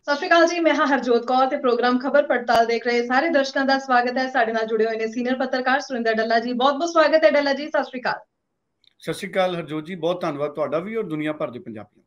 ਸਤਿ ਸ਼੍ਰੀ ਅਕਾਲ ਜੀ। ਮੈਂ ਹਾਂ ਹਰਜੋਤ ਕੌਰ ਤੇ ਪ੍ਰੋਗਰਾਮ ਖਬਰ ਪੜਤਾਲ ਦੇਖ ਰਹੇ ਸਾਰੇ ਦਰਸ਼ਕਾਂ ਦਾ ਸਵਾਗਤ ਹੈ। ਸਾਡੇ ਨਾਲ ਜੁੜੇ ਹੋਏ ਨੇ ਸੀਨੀਅਰ ਪੱਤਰਕਾਰ ਸੁਰਿੰਦਰ ਡੱਲਾ ਜੀ। ਬਹੁਤ ਬਹੁਤ ਸਵਾਗਤ ਹੈ ਡੱਲਾ ਜੀ। ਸਤਿ ਸ਼੍ਰੀ ਅਕਾਲ। ਸਤਿ ਸ਼੍ਰੀ ਅਕਾਲ ਹਰਜੋਤ ਜੀ, ਬਹੁਤ ਧੰਨਵਾਦ ਤੁਹਾਡਾ ਵੀ ਔਰ ਦੁਨੀਆ ਭਰ ਦੇ ਪੰਜਾਬੀਆਂ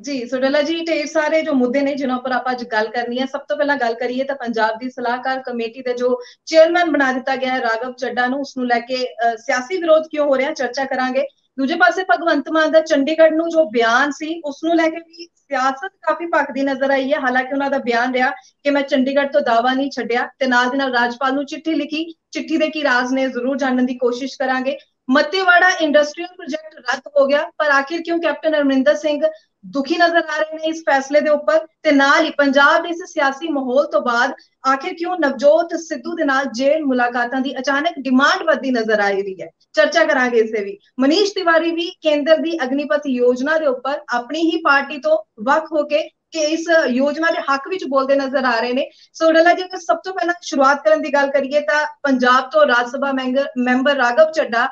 ਜੀ। ਸੋ ਡੱਲਾ ਜੀ, ਢੇਰ ਸਾਰੇ ਜੋ ਮੁੱਦੇ ਨੇ ਜਿਨ੍ਹਾਂ ਉੱਪਰ ਆਪਾਂ ਅੱਜ ਗੱਲ ਕਰਨੀ ਹੈ। ਸਭ ਤੋਂ ਪਹਿਲਾਂ ਗੱਲ ਕਰੀਏ ਤਾਂ ਪੰਜਾਬ ਦੀ ਸਲਾਹਕਾਰ ਕਮੇਟੀ ਦੇ ਜੋ ਚੇਅਰਮੈਨ ਬਣਾ ਦਿੱਤਾ ਗਿਆ ਹੈ ਰਾਘਵ ਚੱਡਾ ਨੂੰ, ਉਸ ਨੂੰ ਲੈ ਕੇ ਸਿਆਸੀ ਵਿਰੋਧ ਕਿਉਂ ਹੋ ਰਿਹਾ, ਚਰਚਾ ਕਰਾਂਗੇ। ਦੂਜੇ ਪਾਸੇ ਭਗਵੰਤ ਮਾਨ ਦਾ ਚੰਡੀਗੜ੍ਹ ਨੂੰ ਜੋ ਬਿਆਨ ਸੀ ਉਸ ਨੂੰ ਲੈ ਕੇ ਵੀ ਸਿਆਸਤ ਕਾਫੀ ਭਖਦੀ ਨਜ਼ਰ ਆਈ ਹੈ। ਹਾਲਾਂਕਿ ਉਹਨਾਂ ਦਾ ਬਿਆਨ ਰਿਹਾ ਕਿ ਮੈਂ ਚੰਡੀਗੜ੍ਹ ਤੋਂ ਦਾਅਵਾ ਨਹੀਂ ਛੱਡਿਆ ਤੇ ਨਾਲ ਦੀ ਨਾਲ ਰਾਜਪਾਲ ਨੂੰ ਚਿੱਠੀ ਲਿਖੀ। ਚਿੱਠੀ ਦੇ ਕੀ ਰਾਜ਼ ਨੇ ਜ਼ਰੂਰ ਜਾਣਨ ਦੀ ਕੋਸ਼ਿਸ਼ ਕਰਾਂਗੇ। ਮੱਤੇਵਾੜਾ ਇੰਡਸਟਰੀਅਲ ਪ੍ਰੋਜੈਕਟ ਰੱਦ ਹੋ ਗਿਆ, ਪਰ ਆਖਿਰ ਕਿਉਂ ਕੈਪਟਨ ਅਮਰਿੰਦਰ ਸਿੰਘ ਦੁਖੀ ਨਜ਼ਰ ਆ ਰਹੇ ਨੇ ਇਸ ਫੈਸਲੇ ਦੇ ਉੱਪਰ, ਤੇ ਨਾਲ ਹੀ ਪੰਜਾਬ ਦੇ ਇਸ ਸਿਆਸੀ ਮਾਹੌਲ ਤੋਂ ਬਾਅਦ ਆਖਿਰ ਕਿਉਂ ਨਵਜੋਤ ਸਿੱਧੂ ਦੇ ਨਾਲ ਜੇਲ੍ਹ ਮੁਲਾਕਾਤਾਂ ਦੀ ਅਚਾਨਕ ਡਿਮਾਂਡ ਵੱਧਦੀ ਨਜ਼ਰ ਆ ਰਹੀ ਹੈ। ਚਰਚਾ ਕਰਾਂਗੇ ਇਸੇ ਵੀ। ਮਨੀਸ਼ ਤਿਵਾਰੀ ਵੀ ਕੇਂਦਰ ਦੀ ਅਗਨੀਪਥ ਯੋਜਨਾ ਦੇ ਉੱਪਰ ਆਪਣੀ ਹੀ ਪਾਰਟੀ ਤੋਂ ਵੱਖ ਹੋ ਕੇ ਇਸ ਯੋਜਨਾ ਦੇ ਹੱਕ ਵਿੱਚ ਬੋਲਦੇ ਨਜ਼ਰ ਆ ਰਹੇ ਨੇ। ਸੋ ਡੱਲਾ ਜੀ, ਸਭ ਤੋਂ ਪਹਿਲਾਂ ਸ਼ੁਰੂਆਤ ਕਰਨ ਦੀ ਗੱਲ ਕਰੀਏ ਤਾਂ ਪੰਜਾਬ ਤੋਂ ਰਾਜ ਸਭਾ ਮੈਂਬਰ ਰਾਘਵ ਚੱਡਾ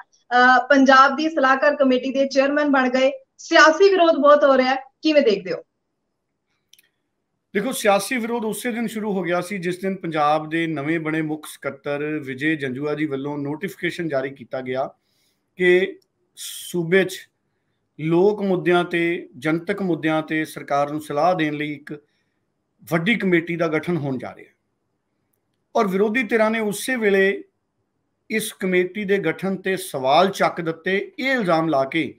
ਪੰਜਾਬ ਦੀ ਸਲਾਹਕਾਰ ਕਮੇਟੀ ਦੇ ਚੇਅਰਮੈਨ ਬਣ ਗਏ। ਸਿਆਸੀ ਵਿਰੋਧ ਬਹੁਤ ਹੋ ਰਿਹਾ ਹੈ, ਕਿਵੇਂ ਦੇਖਦੇ ਹੋ? ਦੇਖੋ, ਸਿਆਸੀ ਵਿਰੋਧ ਉਸੇ ਦਿਨ ਸ਼ੁਰੂ ਹੋ ਗਿਆ ਸੀ ਜਿਸ ਦਿਨ ਪੰਜਾਬ ਦੇ ਨਵੇਂ ਬਣੇ ਮੁੱਖ ਸਕੱਤਰ ਵਿਜੇ ਜੰਜੂਆ ਜੀ ਵੱਲੋਂ ਨੋਟੀਫਿਕੇਸ਼ਨ ਜਾਰੀ ਕੀਤਾ ਗਿਆ ਕਿ ਸੂਬੇ 'ਚ ਲੋਕ ਮੁੱਦਿਆਂ ਤੇ ਜਨਤਕ ਮੁੱਦਿਆਂ ਤੇ ਸਰਕਾਰ ਨੂੰ ਸਲਾਹ ਦੇਣ ਲਈ ਇੱਕ ਵੱਡੀ ਕਮੇਟੀ ਦਾ ਗਠਨ ਹੋਣ ਜਾ ਰਿਹਾ ਹੈ। ਔਰ ਵਿਰੋਧੀ ਧਿਰਾਂ ਨੇ ਉਸੇ ਵੇਲੇ ਇਸ ਕਮੇਟੀ ਦੇ ਗਠਨ ਤੇ ਸਵਾਲ ਚੱਕ ਦਿੱਤੇ, ਇਹ ਇਲਜ਼ਾਮ ਲਾ ਕੇ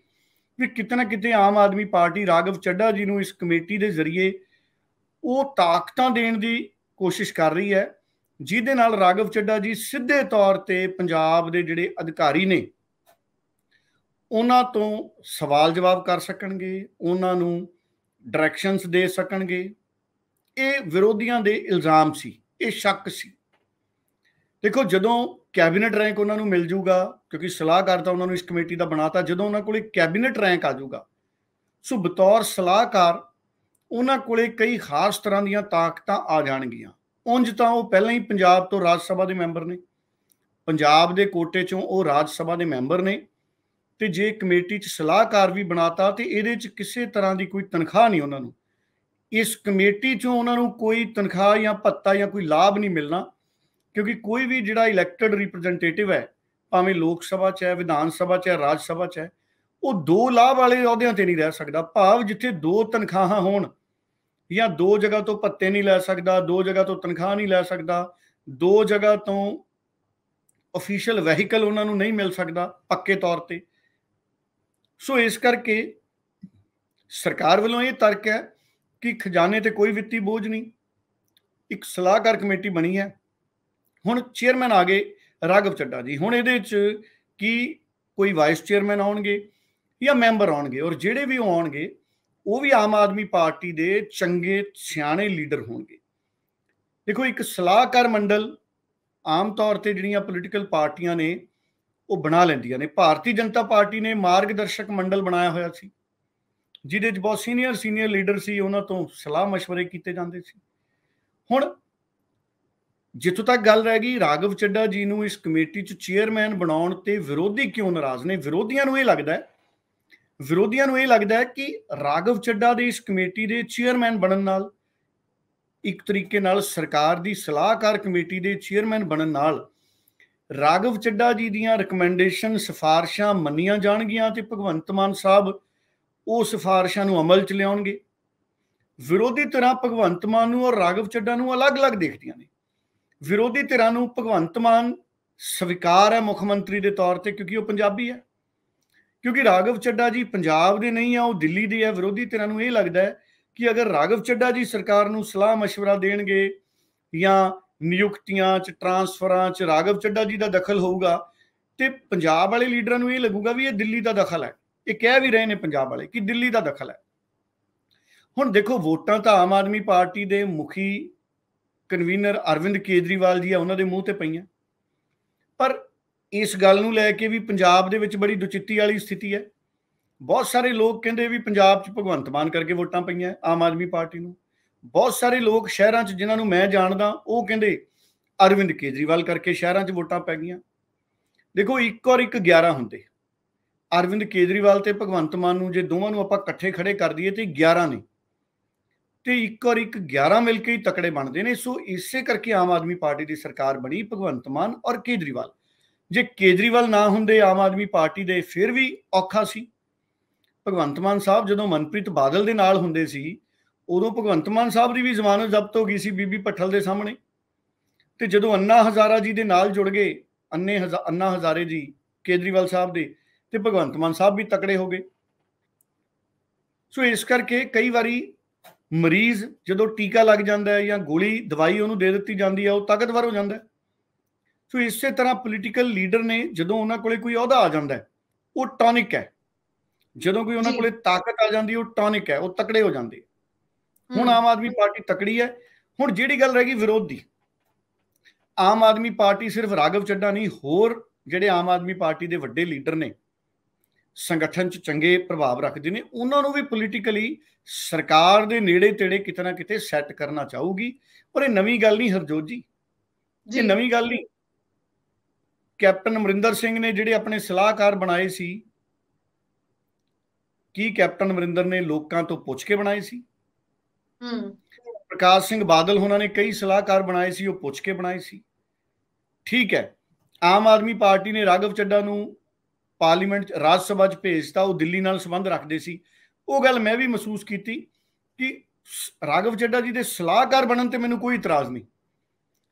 ਵੀ ਕਿਤੇ ਨਾ ਕਿਤੇ ਆਮ ਆਦਮੀ ਪਾਰਟੀ ਰਾਘਵ ਚੱਡਾ ਜੀ ਨੂੰ ਇਸ ਕਮੇਟੀ ਦੇ ਜ਼ਰੀਏ ਉਹ ਤਾਕਤਾਂ ਦੇਣ ਦੀ ਕੋਸ਼ਿਸ਼ ਕਰ ਰਹੀ ਹੈ ਜਿਹਦੇ ਨਾਲ ਰਾਘਵ ਚੱਡਾ ਜੀ ਸਿੱਧੇ ਤੌਰ ਤੇ ਪੰਜਾਬ ਦੇ ਜਿਹੜੇ ਅਧਿਕਾਰੀ ਨੇ ਉਹਨਾਂ ਤੋਂ ਸਵਾਲ ਜਵਾਬ ਕਰ ਸਕਣਗੇ, ਉਹਨਾਂ ਨੂੰ ਡਾਇਰੈਕਸ਼ਨਸ ਦੇ ਸਕਣਗੇ। ਇਹ ਵਿਰੋਧੀਆਂ ਦੇ ਇਲਜ਼ਾਮ ਸੀ, ਇਹ ਸ਼ੱਕ ਸੀ। ਦੇਖੋ, ਜਦੋਂ ਕੈਬਨਿਟ ਰੈਂਕ ਉਹਨਾਂ ਨੂੰ ਮਿਲ ਜੂਗਾ, ਕਿਉਂਕਿ ਸਲਾਹਕਾਰ ਤਾਂ ਉਹਨਾਂ ਨੂੰ ਇਸ ਕਮੇਟੀ ਦਾ ਬਣਾਤਾ, ਜਦੋਂ ਉਹਨਾਂ ਕੋਲੇ ਕੈਬਨਿਟ ਰੈਂਕ ਆ ਜੂਗਾ ਸੋ ਬਤੌਰ ਸਲਾਹਕਾਰ ਉਹਨਾਂ ਕੋਲੇ ਕਈ ਖਾਸ ਤਰ੍ਹਾਂ ਦੀਆਂ ਤਾਕਤਾਂ ਆ ਜਾਣਗੀਆਂ। ਉਂਝ ਤਾਂ ਉਹ ਪਹਿਲਾਂ ਹੀ ਪੰਜਾਬ ਤੋਂ ਰਾਜ ਸਭਾ ਦੇ ਮੈਂਬਰ ਨੇ, ਪੰਜਾਬ ਦੇ ਕੋਟੇ ਚੋਂ ਉਹ ਰਾਜ ਸਭਾ ਦੇ ਮੈਂਬਰ ਨੇ, ਤੇ ਜੇ ਕਮੇਟੀ 'ਚ ਸਲਾਹਕਾਰ ਵੀ ਬਣਾਤਾ ਤੇ ਇਹਦੇ 'ਚ ਕਿਸੇ ਤਰ੍ਹਾਂ ਦੀ ਕੋਈ ਤਨਖਾਹ ਨਹੀਂ ਉਹਨਾਂ ਨੂੰ, ਇਸ ਕਮੇਟੀ 'ਚੋਂ ਉਹਨਾਂ ਨੂੰ ਕੋਈ ਤਨਖਾਹ ਜਾਂ ਭੱਤਾ ਜਾਂ ਕੋਈ ਲਾਭ ਨਹੀਂ ਮਿਲਣਾ, ਕਿਉਂਕਿ ਕੋਈ ਵੀ ਜਿਹੜਾ ਇਲੈਕਟਡ ਰਿਪਰੈਜ਼ੈਂਟੇਟਿਵ ਹੈ, ਭਾਵੇਂ ਲੋਕ ਸਭਾ 'ਚ ਹੈ, ਵਿਧਾਨ ਸਭਾ 'ਚ ਹੈ, ਰਾਜ ਸਭਾ 'ਚ ਹੈ, ਉਹ ਦੋ ਲਾਭ ਵਾਲੇ ਅਹੁਦਿਆਂ ਤੇ ਨਹੀਂ ਰਹਿ ਸਕਦਾ। ਭਾਵ ਜਿੱਥੇ ਦੋ ਤਨਖਾਹਾਂ ਹੋਣ ਜਾਂ ਦੋ ਜਗ੍ਹਾ ਤੋਂ ਭੱਤੇ ਨਹੀਂ ਲੈ ਸਕਦਾ, ਦੋ ਜਗ੍ਹਾ ਤੋਂ ਤਨਖਾਹ ਨਹੀਂ ਲੈ ਸਕਦਾ, ਦੋ ਜਗ੍ਹਾ ਤੋਂ ਅਫੀਸ਼ੀਅਲ ਵਹੀਕਲ ਉਹਨਾਂ ਨੂੰ ਨਹੀਂ ਮਿਲ ਸਕਦਾ ਪੱਕੇ ਤੌਰ ਤੇ। ਸੋ ਇਸ ਕਰਕੇ ਸਰਕਾਰ ਵੱਲੋਂ ਇਹ ਤਰਕ ਹੈ ਕਿ ਖਜ਼ਾਨੇ ਤੇ ਕੋਈ ਵਿੱਤੀ ਬੋਝ ਨਹੀਂ, ਇੱਕ ਸਲਾਹਕਾਰ ਕਮੇਟੀ ਬਣੀ ਹੈ। ਹੁਣ ਚੇਅਰਮੈਨ ਆ ਗਏ ਰਾਘਵ ਚੱਡਾ ਜੀ। ਹੁਣ ਇਹਦੇ 'ਚ ਕੀ ਕੋਈ ਵਾਈਸ ਚੇਅਰਮੈਨ ਆਉਣਗੇ ਜਾਂ ਮੈਂਬਰ ਆਉਣਗੇ, ਔਰ ਜਿਹੜੇ ਵੀ ਆਉਣਗੇ ਉਹ ਵੀ ਆਮ ਆਦਮੀ ਪਾਰਟੀ ਦੇ ਚੰਗੇ ਸਿਆਣੇ ਲੀਡਰ ਹੋਣਗੇ। ਦੇਖੋ, ਇੱਕ ਸਲਾਹਕਾਰ ਮੰਡਲ ਆਮ ਤੌਰ ਤੇ ਜਿਹੜੀਆਂ ਪੋਲੀਟੀਕਲ ਪਾਰਟੀਆਂ ਨੇ ਉਹ ਬਣਾ ਲੈਂਦੀਆਂ ਨੇ। ਭਾਰਤੀ ਜਨਤਾ ਪਾਰਟੀ ਨੇ ਮਾਰਗਦਰਸ਼ਕ ਮੰਡਲ ਬਣਾਇਆ ਹੋਇਆ ਸੀ ਜਿਹਦੇ 'ਚ ਬਹੁਤ ਸੀਨੀਅਰ ਲੀਡਰ ਸੀ, ਉਹਨਾਂ ਤੋਂ ਸਲਾਹ ਮਸ਼ਵਰੇ ਕੀਤੇ ਜਾਂਦੇ ਸੀ। ਹੁਣ ਜਿੱਥੋਂ ਤੱਕ ਗੱਲ ਰਹਿ ਗਈ ਰਾਘਵ ਚੱਡਾ ਜੀ ਨੂੰ ਇਸ ਕਮੇਟੀ 'ਚ ਚੇਅਰਮੈਨ ਬਣਾਉਣ ਤੇ ਵਿਰੋਧੀ ਕਿਉਂ ਨਾਰਾਜ਼ ਨੇ, ਵਿਰੋਧੀਆਂ ਨੂੰ ਇਹ ਲੱਗਦਾ ਹੈ ਕਿ ਰਾਘਵ ਚੱਡਾ ਦੇ ਇਸ ਕਮੇਟੀ ਦੇ ਚੇਅਰਮੈਨ ਬਣਨ ਨਾਲ, ਇੱਕ ਤਰੀਕੇ ਨਾਲ ਸਰਕਾਰ ਦੀ ਸਲਾਹਕਾਰ ਕਮੇਟੀ ਦੇ ਚੇਅਰਮੈਨ ਬਣਨ ਨਾਲ ਰਾਘਵ ਚੱਡਾ ਜੀ ਦੀਆਂ ਰਿਕਮੈਂਡੇਸ਼ਨ ਸਿਫਾਰਿਸ਼ਾਂ ਮੰਨੀਆਂ ਜਾਣਗੀਆਂ ਤੇ ਭਗਵੰਤ ਮਾਨ ਸਾਹਿਬ ਉਹ ਸਿਫਾਰਿਸ਼ਾਂ ਨੂੰ ਅਮਲ 'ਚ ਲਿਆਉਣਗੇ। ਵਿਰੋਧੀ ਧਿਰਾਂ ਭਗਵੰਤ ਮਾਨ ਨੂੰ ਔਰ ਰਾਘਵ ਚੱਡਾ ਨੂੰ ਅਲੱਗ-ਅਲੱਗ ਦੇਖਦੀਆਂ ਨੇ। ਵਿਰੋਧੀ ਧਿਰਾਂ ਨੂੰ ਭਗਵੰਤ ਮਾਨ ਸਵੀਕਾਰ ਹੈ ਮੁੱਖ ਮੰਤਰੀ ਦੇ ਤੌਰ ਤੇ ਕਿਉਂਕਿ ਉਹ ਪੰਜਾਬੀ ਹੈ, ਕਿਉਂਕਿ ਰਾਘਵ ਚੱਡਾ ਜੀ ਪੰਜਾਬ ਦੇ ਨਹੀਂ ਆ, ਉਹ ਦਿੱਲੀ ਦੇ ਹੈ। ਵਿਰੋਧੀ ਧਿਰਾਂ ਨੂੰ ਇਹ ਲੱਗਦਾ ਹੈ ਕਿ ਅਗਰ ਰਾਘਵ ਚੱਡਾ ਜੀ ਸਰਕਾਰ ਨੂੰ ਸਲਾਹ ਮਸ਼ਵਰਾ ਦੇਣਗੇ ਜਾਂ ਨਿਯੁਕਤੀਆਂ 'ਚ ਟਰਾਂਸਫਰਾਂ 'ਚ ਰਾਘਵ ਚੱਡਾ ਜੀ ਦਾ ਦਖਲ ਹੋਊਗਾ ਤੇ ਪੰਜਾਬ ਵਾਲੇ ਲੀਡਰਾਂ ਨੂੰ ਇਹ ਲੱਗੂਗਾ ਵੀ ਇਹ ਦਿੱਲੀ ਦਾ ਦਖਲ ਹੈ। ਇਹ ਕਹਿ ਵੀ ਰਹੇ ਨੇ ਪੰਜਾਬ ਵਾਲੇ ਕਿ ਦਿੱਲੀ ਦਾ ਦਖਲ ਹੈ। ਹੁਣ ਦੇਖੋ, ਵੋਟਾਂ ਤਾਂ ਆਮ ਆਦਮੀ ਪਾਰਟੀ ਦੇ ਮੁਖੀ ਕਨਵੀਨਰ ਅਰਵਿੰਦ ਕੇਜਰੀਵਾਲ ਜੀ ਆ, ਉਹਨਾਂ ਦੇ ਮੂੰਹ ਤੇ ਪਈਆਂ, ਪਰ ਇਸ ਗੱਲ ਨੂੰ ਲੈ ਕੇ ਵੀ ਪੰਜਾਬ ਦੇ ਵਿੱਚ ਬੜੀ ਦੁਚਿੱਤੀ ਵਾਲੀ ਸਥਿਤੀ ਹੈ। ਬਹੁਤ ਸਾਰੇ ਲੋਕ ਕਹਿੰਦੇ ਵੀ ਪੰਜਾਬ 'ਚ ਭਗਵੰਤ ਮਾਨ ਕਰਕੇ ਵੋਟਾਂ ਪਈਆਂ ਆਮ ਆਦਮੀ ਪਾਰਟੀ ਨੂੰ। ਬਹੁਤ ਸਾਰੇ ਲੋਕ ਸ਼ਹਿਰਾਂ 'ਚ ਜਿਨ੍ਹਾਂ ਨੂੰ ਮੈਂ ਜਾਣਦਾ ਉਹ ਕਹਿੰਦੇ ਅਰਵਿੰਦ ਕੇਜਰੀਵਾਲ ਕਰਕੇ ਸ਼ਹਿਰਾਂ 'ਚ ਵੋਟਾਂ ਪੈ ਗਈਆਂ। ਦੇਖੋ, 1 ਔਰ 1 11 ਹੁੰਦੇ। ਅਰਵਿੰਦ ਕੇਜਰੀਵਾਲ ਤੇ ਭਗਵੰਤ ਮਾਨ ਨੂੰ ਜੇ ਦੋਵਾਂ ਨੂੰ ਆਪਾਂ ਇਕੱਠੇ ਖੜੇ ਕਰ ਦਈਏ ਤੇ 11 ਨੇ। ਤੇ ਇੱਕ ਔਰ ਇੱਕ 11 ਮਿਲ ਕੇ ਹੀ ਤਕੜੇ ਬਣਦੇ ਨੇ। ਸੋ ਇਸੇ ਕਰਕੇ ਆਮ ਆਦਮੀ ਪਾਰਟੀ ਦੀ ਸਰਕਾਰ ਬਣੀ, ਭਗਵੰਤ ਮਾਨ ਔਰ ਕੇਜਰੀਵਾਲ। ਜੇ ਕੇਜਰੀਵਾਲ ਨਾ ਹੁੰਦੇ ਆਮ ਆਦਮੀ ਪਾਰਟੀ ਦੇ, ਫਿਰ ਵੀ ਔਖਾ ਸੀ। ਭਗਵੰਤ ਮਾਨ ਸਾਹਿਬ ਜਦੋਂ ਮਨਪ੍ਰੀਤ ਬਾਦਲ ਦੇ ਨਾਲ ਹੁੰਦੇ ਸੀ, ਉਦੋਂ ਭਗਵੰਤ ਮਾਨ ਸਾਹਿਬ ਦੀ ਵੀ ਜ਼ਮਾਨਤ ਜ਼ਬਤ ਹੋ ਗਈ ਸੀ ਬੀਬੀ ਭੱਠਲ ਦੇ ਸਾਹਮਣੇ। ਤੇ ਜਦੋਂ ਅੰਨਾ ਹਜ਼ਾਰਾ ਜੀ ਦੇ ਨਾਲ ਜੁੜ ਗਏ, ਅੰਨਾ ਹਜ਼ਾਰੇ ਜੀ ਕੇਜਰੀਵਾਲ ਸਾਹਿਬ ਦੇ, ਤੇ ਭਗਵੰਤ ਮਾਨ ਸਾਹਿਬ ਵੀ ਤਕੜੇ ਹੋ ਗਏ। ਸੋ ਇਸ ਕਰਕੇ ਕਈ ਵਾਰੀ ਮਰੀਜ਼ ਜਦੋਂ ਟੀਕਾ ਲੱਗ ਜਾਂਦਾ ਹੈ ਜਾਂ ਗੋਲੀ ਦਵਾਈ ਉਹਨੂੰ ਦੇ ਦਿੱਤੀ ਜਾਂਦੀ ਹੈ, ਉਹ ਤਾਕਤਵਰ ਹੋ ਜਾਂਦਾ ਹੈ। ਸੋ ਇਸੇ ਤਰ੍ਹਾਂ ਪੋਲੀਟੀਕਲ ਲੀਡਰ ਨੇ ਜਦੋਂ ਉਹਨਾਂ ਕੋਲੇ ਕੋਈ ਅਹੁਦਾ ਆ ਜਾਂਦਾ ਹੈ, ਉਹ ਟੌਨਿਕ ਹੈ। ਜਦੋਂ ਕੋਈ ਉਹਨਾਂ ਕੋਲੇ ਤਾਕਤ ਆ ਜਾਂਦੀ, ਉਹ ਟੌਨਿਕ ਹੈ, ਉਹ ਤਕੜੇ ਹੋ ਜਾਂਦੇ। ਹੁਣ ਆਮ ਆਦਮੀ ਪਾਰਟੀ ਤਕੜੀ ਹੈ। ਹੁਣ ਜਿਹੜੀ ਗੱਲ ਰਹਿ ਗਈ ਵਿਰੋਧ ਦੀ, ਆਮ ਆਦਮੀ ਪਾਰਟੀ ਸਿਰਫ ਰਾਘਵ ਚੱਡਾ ਨਹੀਂ, ਹੋਰ ਜਿਹੜੇ ਆਮ ਆਦਮੀ ਪਾਰਟੀ ਦੇ ਵੱਡੇ ਲੀਡਰ ਨੇ, ਸੰਗਠਨ 'ਚ ਚੰਗੇ ਪ੍ਰਭਾਵ ਰੱਖਦੇ ਨੇ, ਉਹਨਾਂ ਨੂੰ ਵੀ ਪੋਲੀਟੀਕਲੀ ਸਰਕਾਰ ਦੇ ਨੇੜੇ ਤੇੜੇ ਕਿਤੇ ਨਾ ਕਿਤੇ ਸੈੱਟ ਕਰਨਾ ਚਾਹੂਗੀ। ਪਰ ਇਹ ਨਵੀਂ ਗੱਲ ਨਹੀਂ ਹਰਜੋਤ ਜੀ, ਇਹ ਨਵੀਂ ਗੱਲ ਨਹੀਂ। ਕੈਪਟਨ ਅਮਰਿੰਦਰ ਸਿੰਘ ਨੇ ਜਿਹੜੇ ਆਪਣੇ ਸਲਾਹਕਾਰ ਬਣਾਏ ਸੀ, ਕੀ ਕੈਪਟਨ ਅਮਰਿੰਦਰ ਨੇ ਲੋਕਾਂ ਤੋਂ ਪੁੱਛ ਕੇ ਬਣਾਏ ਸੀ? ਪ੍ਰਕਾਸ਼ ਸਿੰਘ ਬਾਦਲ ਹੋਣਾ ਨੇ ਕਈ ਸਲਾਹਕਾਰ ਬਣਾਏ ਸੀ, ਉਹ ਪੁੱਛ ਕੇ ਬਣਾਏ ਸੀ। ਠੀਕ ਹੈ, ਆਮ ਆਦਮੀ ਪਾਰਟੀ ਨੇ ਰਾਘਵ ਚੱਡਾ ਨੂੰ ਪਾਰਲੀਮੈਂਟ ਰਾਜ ਸਭਾ 'ਚ ਭੇਜਤਾ, ਉਹ ਦਿੱਲੀ ਨਾਲ ਸੰਬੰਧ ਰੱਖਦੇ ਸੀ। ਉਹ ਗੱਲ ਮੈਂ ਵੀ ਮਹਿਸੂਸ ਕੀਤੀ ਕਿ ਰਾਘਵ ਚੱਡਾ ਜੀ ਦੇ ਸਲਾਹਕਾਰ ਬਣਨ ਤੇ ਮੈਨੂੰ ਕੋਈ ਇਤਰਾਜ਼ ਨਹੀਂ,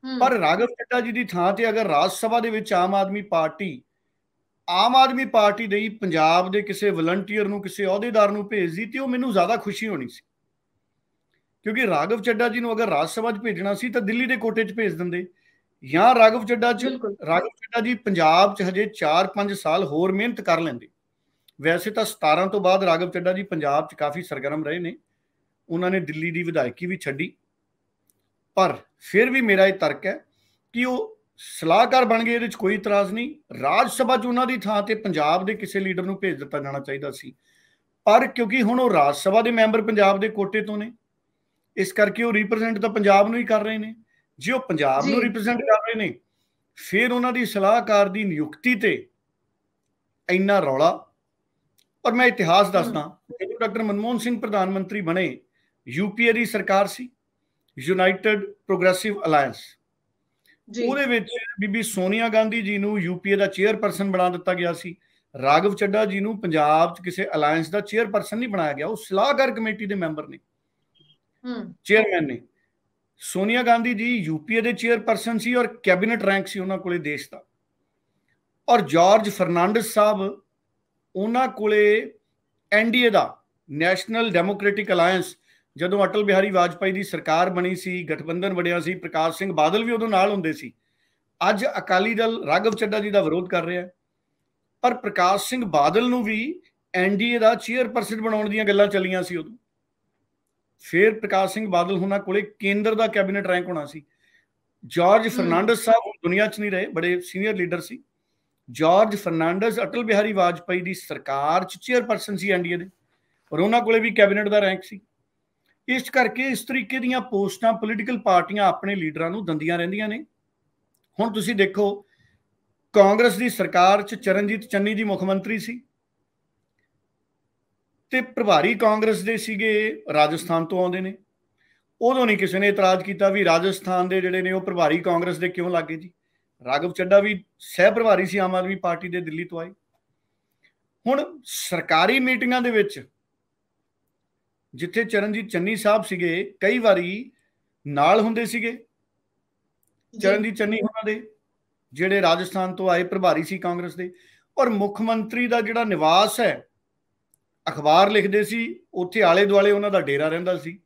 ਪਰ ਰਾਘਵ ਚੱਡਾ ਜੀ ਦੀ ਥਾਂ ਤੇ ਅਗਰ ਰਾਜ ਸਭਾ ਦੇ ਵਿੱਚ ਆਮ ਆਦਮੀ ਪਾਰਟੀ ਦੇ ਪੰਜਾਬ ਦੇ ਕਿਸੇ ਵਲੰਟੀਅਰ ਨੂੰ, ਕਿਸੇ ਅਹੁਦੇਦਾਰ ਨੂੰ ਭੇਜਦੀ, ਤੇ ਉਹ ਮੈਨੂੰ ਜ਼ਿਆਦਾ ਖੁਸ਼ੀ ਹੋਣੀ ਸੀ। ਕਿਉਂਕਿ ਰਾਘਵ ਚੱਡਾ ਜੀ ਨੂੰ ਅਗਰ ਰਾਜ ਸਭਾ 'ਚ ਭੇਜਣਾ ਸੀ ਤਾਂ ਦਿੱਲੀ ਦੇ ਕੋਟੇ 'ਚ ਭੇਜ ਦਿੰਦੇ, ਜਾਂ ਰਾਘਵ ਚੱਡਾ ਜੀ ਪੰਜਾਬ 'ਚ ਹਜੇ 4-5 ਸਾਲ ਹੋਰ ਮਿਹਨਤ ਕਰ ਲੈਂਦੇ। ਵੈਸੇ ਤਾਂ 17 ਤੋਂ ਬਾਅਦ ਰਾਘਵ ਚੱਡਾ ਜੀ ਪੰਜਾਬ 'ਚ ਕਾਫੀ ਸਰਗਰਮ ਰਹੇ ਨੇ, ਉਹਨਾਂ ਨੇ ਦਿੱਲੀ ਦੀ ਵਿਧਾਇਕੀ ਵੀ ਛੱਡੀ, ਪਰ ਫਿਰ ਵੀ ਮੇਰਾ ਇਹ ਤਰਕ ਹੈ ਕਿ ਉਹ ਸਲਾਹਕਾਰ ਬਣ ਗਏ, ਇਹਦੇ 'ਚ ਕੋਈ ਇਤਰਾਜ਼ ਨਹੀਂ। ਰਾਜ ਸਭਾ 'ਚ ਉਹਨਾਂ ਦੀ ਥਾਂ ਤੇ ਪੰਜਾਬ ਦੇ ਕਿਸੇ ਲੀਡਰ ਨੂੰ ਭੇਜ ਦਿੱਤਾ ਜਾਣਾ ਚਾਹੀਦਾ ਸੀ, ਪਰ ਕਿਉਂਕਿ ਹੁਣ ਉਹ ਰਾਜ ਸਭਾ ਦੇ ਮੈਂਬਰ ਪੰਜਾਬ ਦੇ ਕੋਟੇ ਤੋਂ ਨੇ, ਇਸ ਕਰਕੇ ਉਹ ਰਿਪਰੈਜ਼ੈਂਟ ਤਾਂ ਪੰਜਾਬ ਨੂੰ ਹੀ ਕਰ ਰਹੇ ਨੇ। ਜੇ ਉਹ ਪੰਜਾਬ ਨੂੰ ਰਿਪਰੈਜ਼ੈਂਟ ਕਰ ਰਹੇ ਨੇ, ਫਿਰ ਉਹਨਾਂ ਦੀ ਸਲਾਹਕਾਰ ਦੀ ਨਿਯੁਕਤੀ ਤੇ ਇੰਨਾ ਰੌਲਾ। ਔਰ ਮੈਂ ਇਤਿਹਾਸ ਦੱਸਦਾ, ਜਦੋਂ ਡਾਕਟਰ ਮਨਮੋਹਨ ਸਿੰਘ ਪ੍ਰਧਾਨ ਮੰਤਰੀ ਬਣੇ, ਯੂਪੀਏ ਦੀ ਸਰਕਾਰ ਸੀ, ਯੂਨਾਈਟਿਡ ਪ੍ਰੋਗਰੈਸਿਵ ਅਲਾਇੰਸ, ਉਹਦੇ ਵਿੱਚ ਬੀਬੀ ਸੋਨੀਆ ਗਾਂਧੀ ਜੀ ਨੂੰ ਯੂਪੀਏ ਦਾ ਚੇਅਰਪਰਸਨ ਬਣਾ ਦਿੱਤਾ ਗਿਆ ਸੀ। ਰਾਘਵ ਚੱਡਾ ਜੀ ਨੂੰ ਪੰਜਾਬ 'ਚ ਕਿਸੇ ਅਲਾਇੰਸ ਦਾ ਚੇਅਰਪਰਸਨ ਨਹੀਂ ਬਣਾਇਆ ਗਿਆ, ਉਹ ਸਲਾਹਕਾਰ ਕਮੇਟੀ ਦੇ ਮੈਂਬਰ ਨੇ, ਚੇਅਰਮੈਨ ਨੇ। ਸੋਨੀਆ ਗਾਂਧੀ ਜੀ ਯੂਪੀਏ ਦੇ ਚੇਅਰਪਰਸਨ ਸੀ ਔਰ ਕੈਬਨਿਟ ਰੈਂਕ ਸੀ ਉਹਨਾਂ ਕੋਲੇ ਦੇਸ਼ ਦਾ। ਔਰ ਜਾਰਜ ਫਰਨਾਂਡਸ ਸਾਹਿਬ, ਉਹਨਾਂ ਕੋਲੇ ਐਨਡੀਏ ਦਾ, ਨੈਸ਼ਨਲ ਡੈਮੋਕ੍ਰੈਟਿਕ ਅਲਾਇੰਸ, ਜਦੋਂ ਅਟਲ ਬਿਹਾਰੀ ਵਾਜਪਾਈ ਦੀ ਸਰਕਾਰ ਬਣੀ ਸੀ, ਗਠਬੰਧਨ ਬਣਿਆ ਸੀ, ਪ੍ਰਕਾਸ਼ ਸਿੰਘ ਬਾਦਲ ਵੀ ਉਦੋਂ ਨਾਲ ਹੁੰਦੇ ਸੀ। ਅੱਜ ਅਕਾਲੀ ਦਲ ਰਾਘਵ ਚੱਡਾ ਜੀ ਦਾ ਵਿਰੋਧ ਕਰ ਰਿਹਾ, ਪਰ ਪ੍ਰਕਾਸ਼ ਸਿੰਘ ਬਾਦਲ ਨੂੰ ਵੀ ਐਨਡੀਏ ਦਾ ਚੇਅਰਪਰਸਨ ਬਣਾਉਣ ਦੀਆਂ ਗੱਲਾਂ ਚੱਲੀਆਂ ਸੀ ਉਦੋਂ। ਫਿਰ ਪ੍ਰਕਾਸ਼ ਸਿੰਘ ਬਾਦਲ ਉਹਨਾਂ ਕੋਲੇ ਕੇਂਦਰ ਦਾ ਕੈਬਨਿਟ ਰੈਂਕ ਹੋਣਾ ਸੀ। ਜਾਰਜ ਫਰਨਾਂਡਸ ਸਾਹਿਬ ਦੁਨੀਆ 'ਚ ਨਹੀਂ ਰਹੇ, ਬੜੇ ਸੀਨੀਅਰ ਲੀਡਰ ਸੀ। ਜਾਰਜ ਫਰਨਾਂਡਸ ਅਟਲ ਬਿਹਾਰੀ ਵਾਜਪਾਈ ਦੀ ਸਰਕਾਰ 'ਚ ਚੇਅਰਪਰਸਨ ਸੀ ਐਨਡੀਏ ਦੇ, ਔਰ ਉਹਨਾਂ ਕੋਲੇ ਵੀ ਕੈਬਨਿਟ ਦਾ ਰੈਂਕ ਸੀ। ਇਸ ਕਰਕੇ ਇਸ ਤਰੀਕੇ ਦੀਆਂ ਪੋਸਟਾਂ ਪੋਲੀਟੀਕਲ ਪਾਰਟੀਆਂ ਆਪਣੇ ਲੀਡਰਾਂ ਨੂੰ ਦਿੰਦੀਆਂ ਰਹਿੰਦੀਆਂ ਨੇ। ਹੁਣ ਤੁਸੀਂ ਦੇਖੋ, ਕਾਂਗਰਸ ਦੀ ਸਰਕਾਰ 'ਚ ਚਰਨਜੀਤ ਚੰਨੀ ਜੀ ਮੁੱਖ ਮੰਤਰੀ ਸੀ, ਤੇ ਪ੍ਰਭਾਰੀ ਕਾਂਗਰਸ ਦੇ ਸੀਗੇ ਰਾਜਸਥਾਨ ਤੋਂ ਆਉਂਦੇ ਨੇ। ਉਦੋਂ ਨਹੀਂ ਕਿਸੇ ਨੇ ਇਤਰਾਜ਼ ਕੀਤਾ ਵੀ ਰਾਜਸਥਾਨ ਦੇ ਜਿਹੜੇ ਨੇ ਉਹ ਪ੍ਰਭਾਰੀ ਕਾਂਗਰਸ ਦੇ ਕਿਉਂ ਲੱਗੇ ਜੀ। ਰਾਘਵ ਚੱਡਾ ਵੀ ਸਹਿ ਪ੍ਰਭਾਰੀ ਸੀ ਆਮ ਆਦਮੀ ਪਾਰਟੀ ਦੇ, ਦਿੱਲੀ ਤੋਂ ਆਏ। ਹੁਣ ਸਰਕਾਰੀ ਮੀਟਿੰਗਾਂ ਦੇ ਵਿੱਚ ਜਿੱਥੇ ਚਰਨਜੀਤ ਚੰਨੀ ਸਾਹਿਬ ਸੀਗੇ, ਕਈ ਵਾਰੀ ਨਾਲ ਹੁੰਦੇ ਸੀਗੇ ਚਰਨਜੀਤ ਚੰਨੀ ਉਹਨਾਂ ਦੇ, ਜਿਹੜੇ ਰਾਜਸਥਾਨ ਤੋਂ ਆਏ ਪ੍ਰਭਾਰੀ ਸੀ ਕਾਂਗਰਸ ਦੇ। ਔਰ ਮੁੱਖ ਮੰਤਰੀ ਦਾ ਜਿਹੜਾ ਨਿਵਾਸ ਹੈ, ਅਖਬਾਰ ਲਿਖਦੇ ਸੀ, ਉੱਥੇ ਆਲੇ ਦੁਆਲੇ ਉਹਨਾਂ ਦਾ ਡੇਰਾ ਰਹਿੰਦਾ ਸੀ,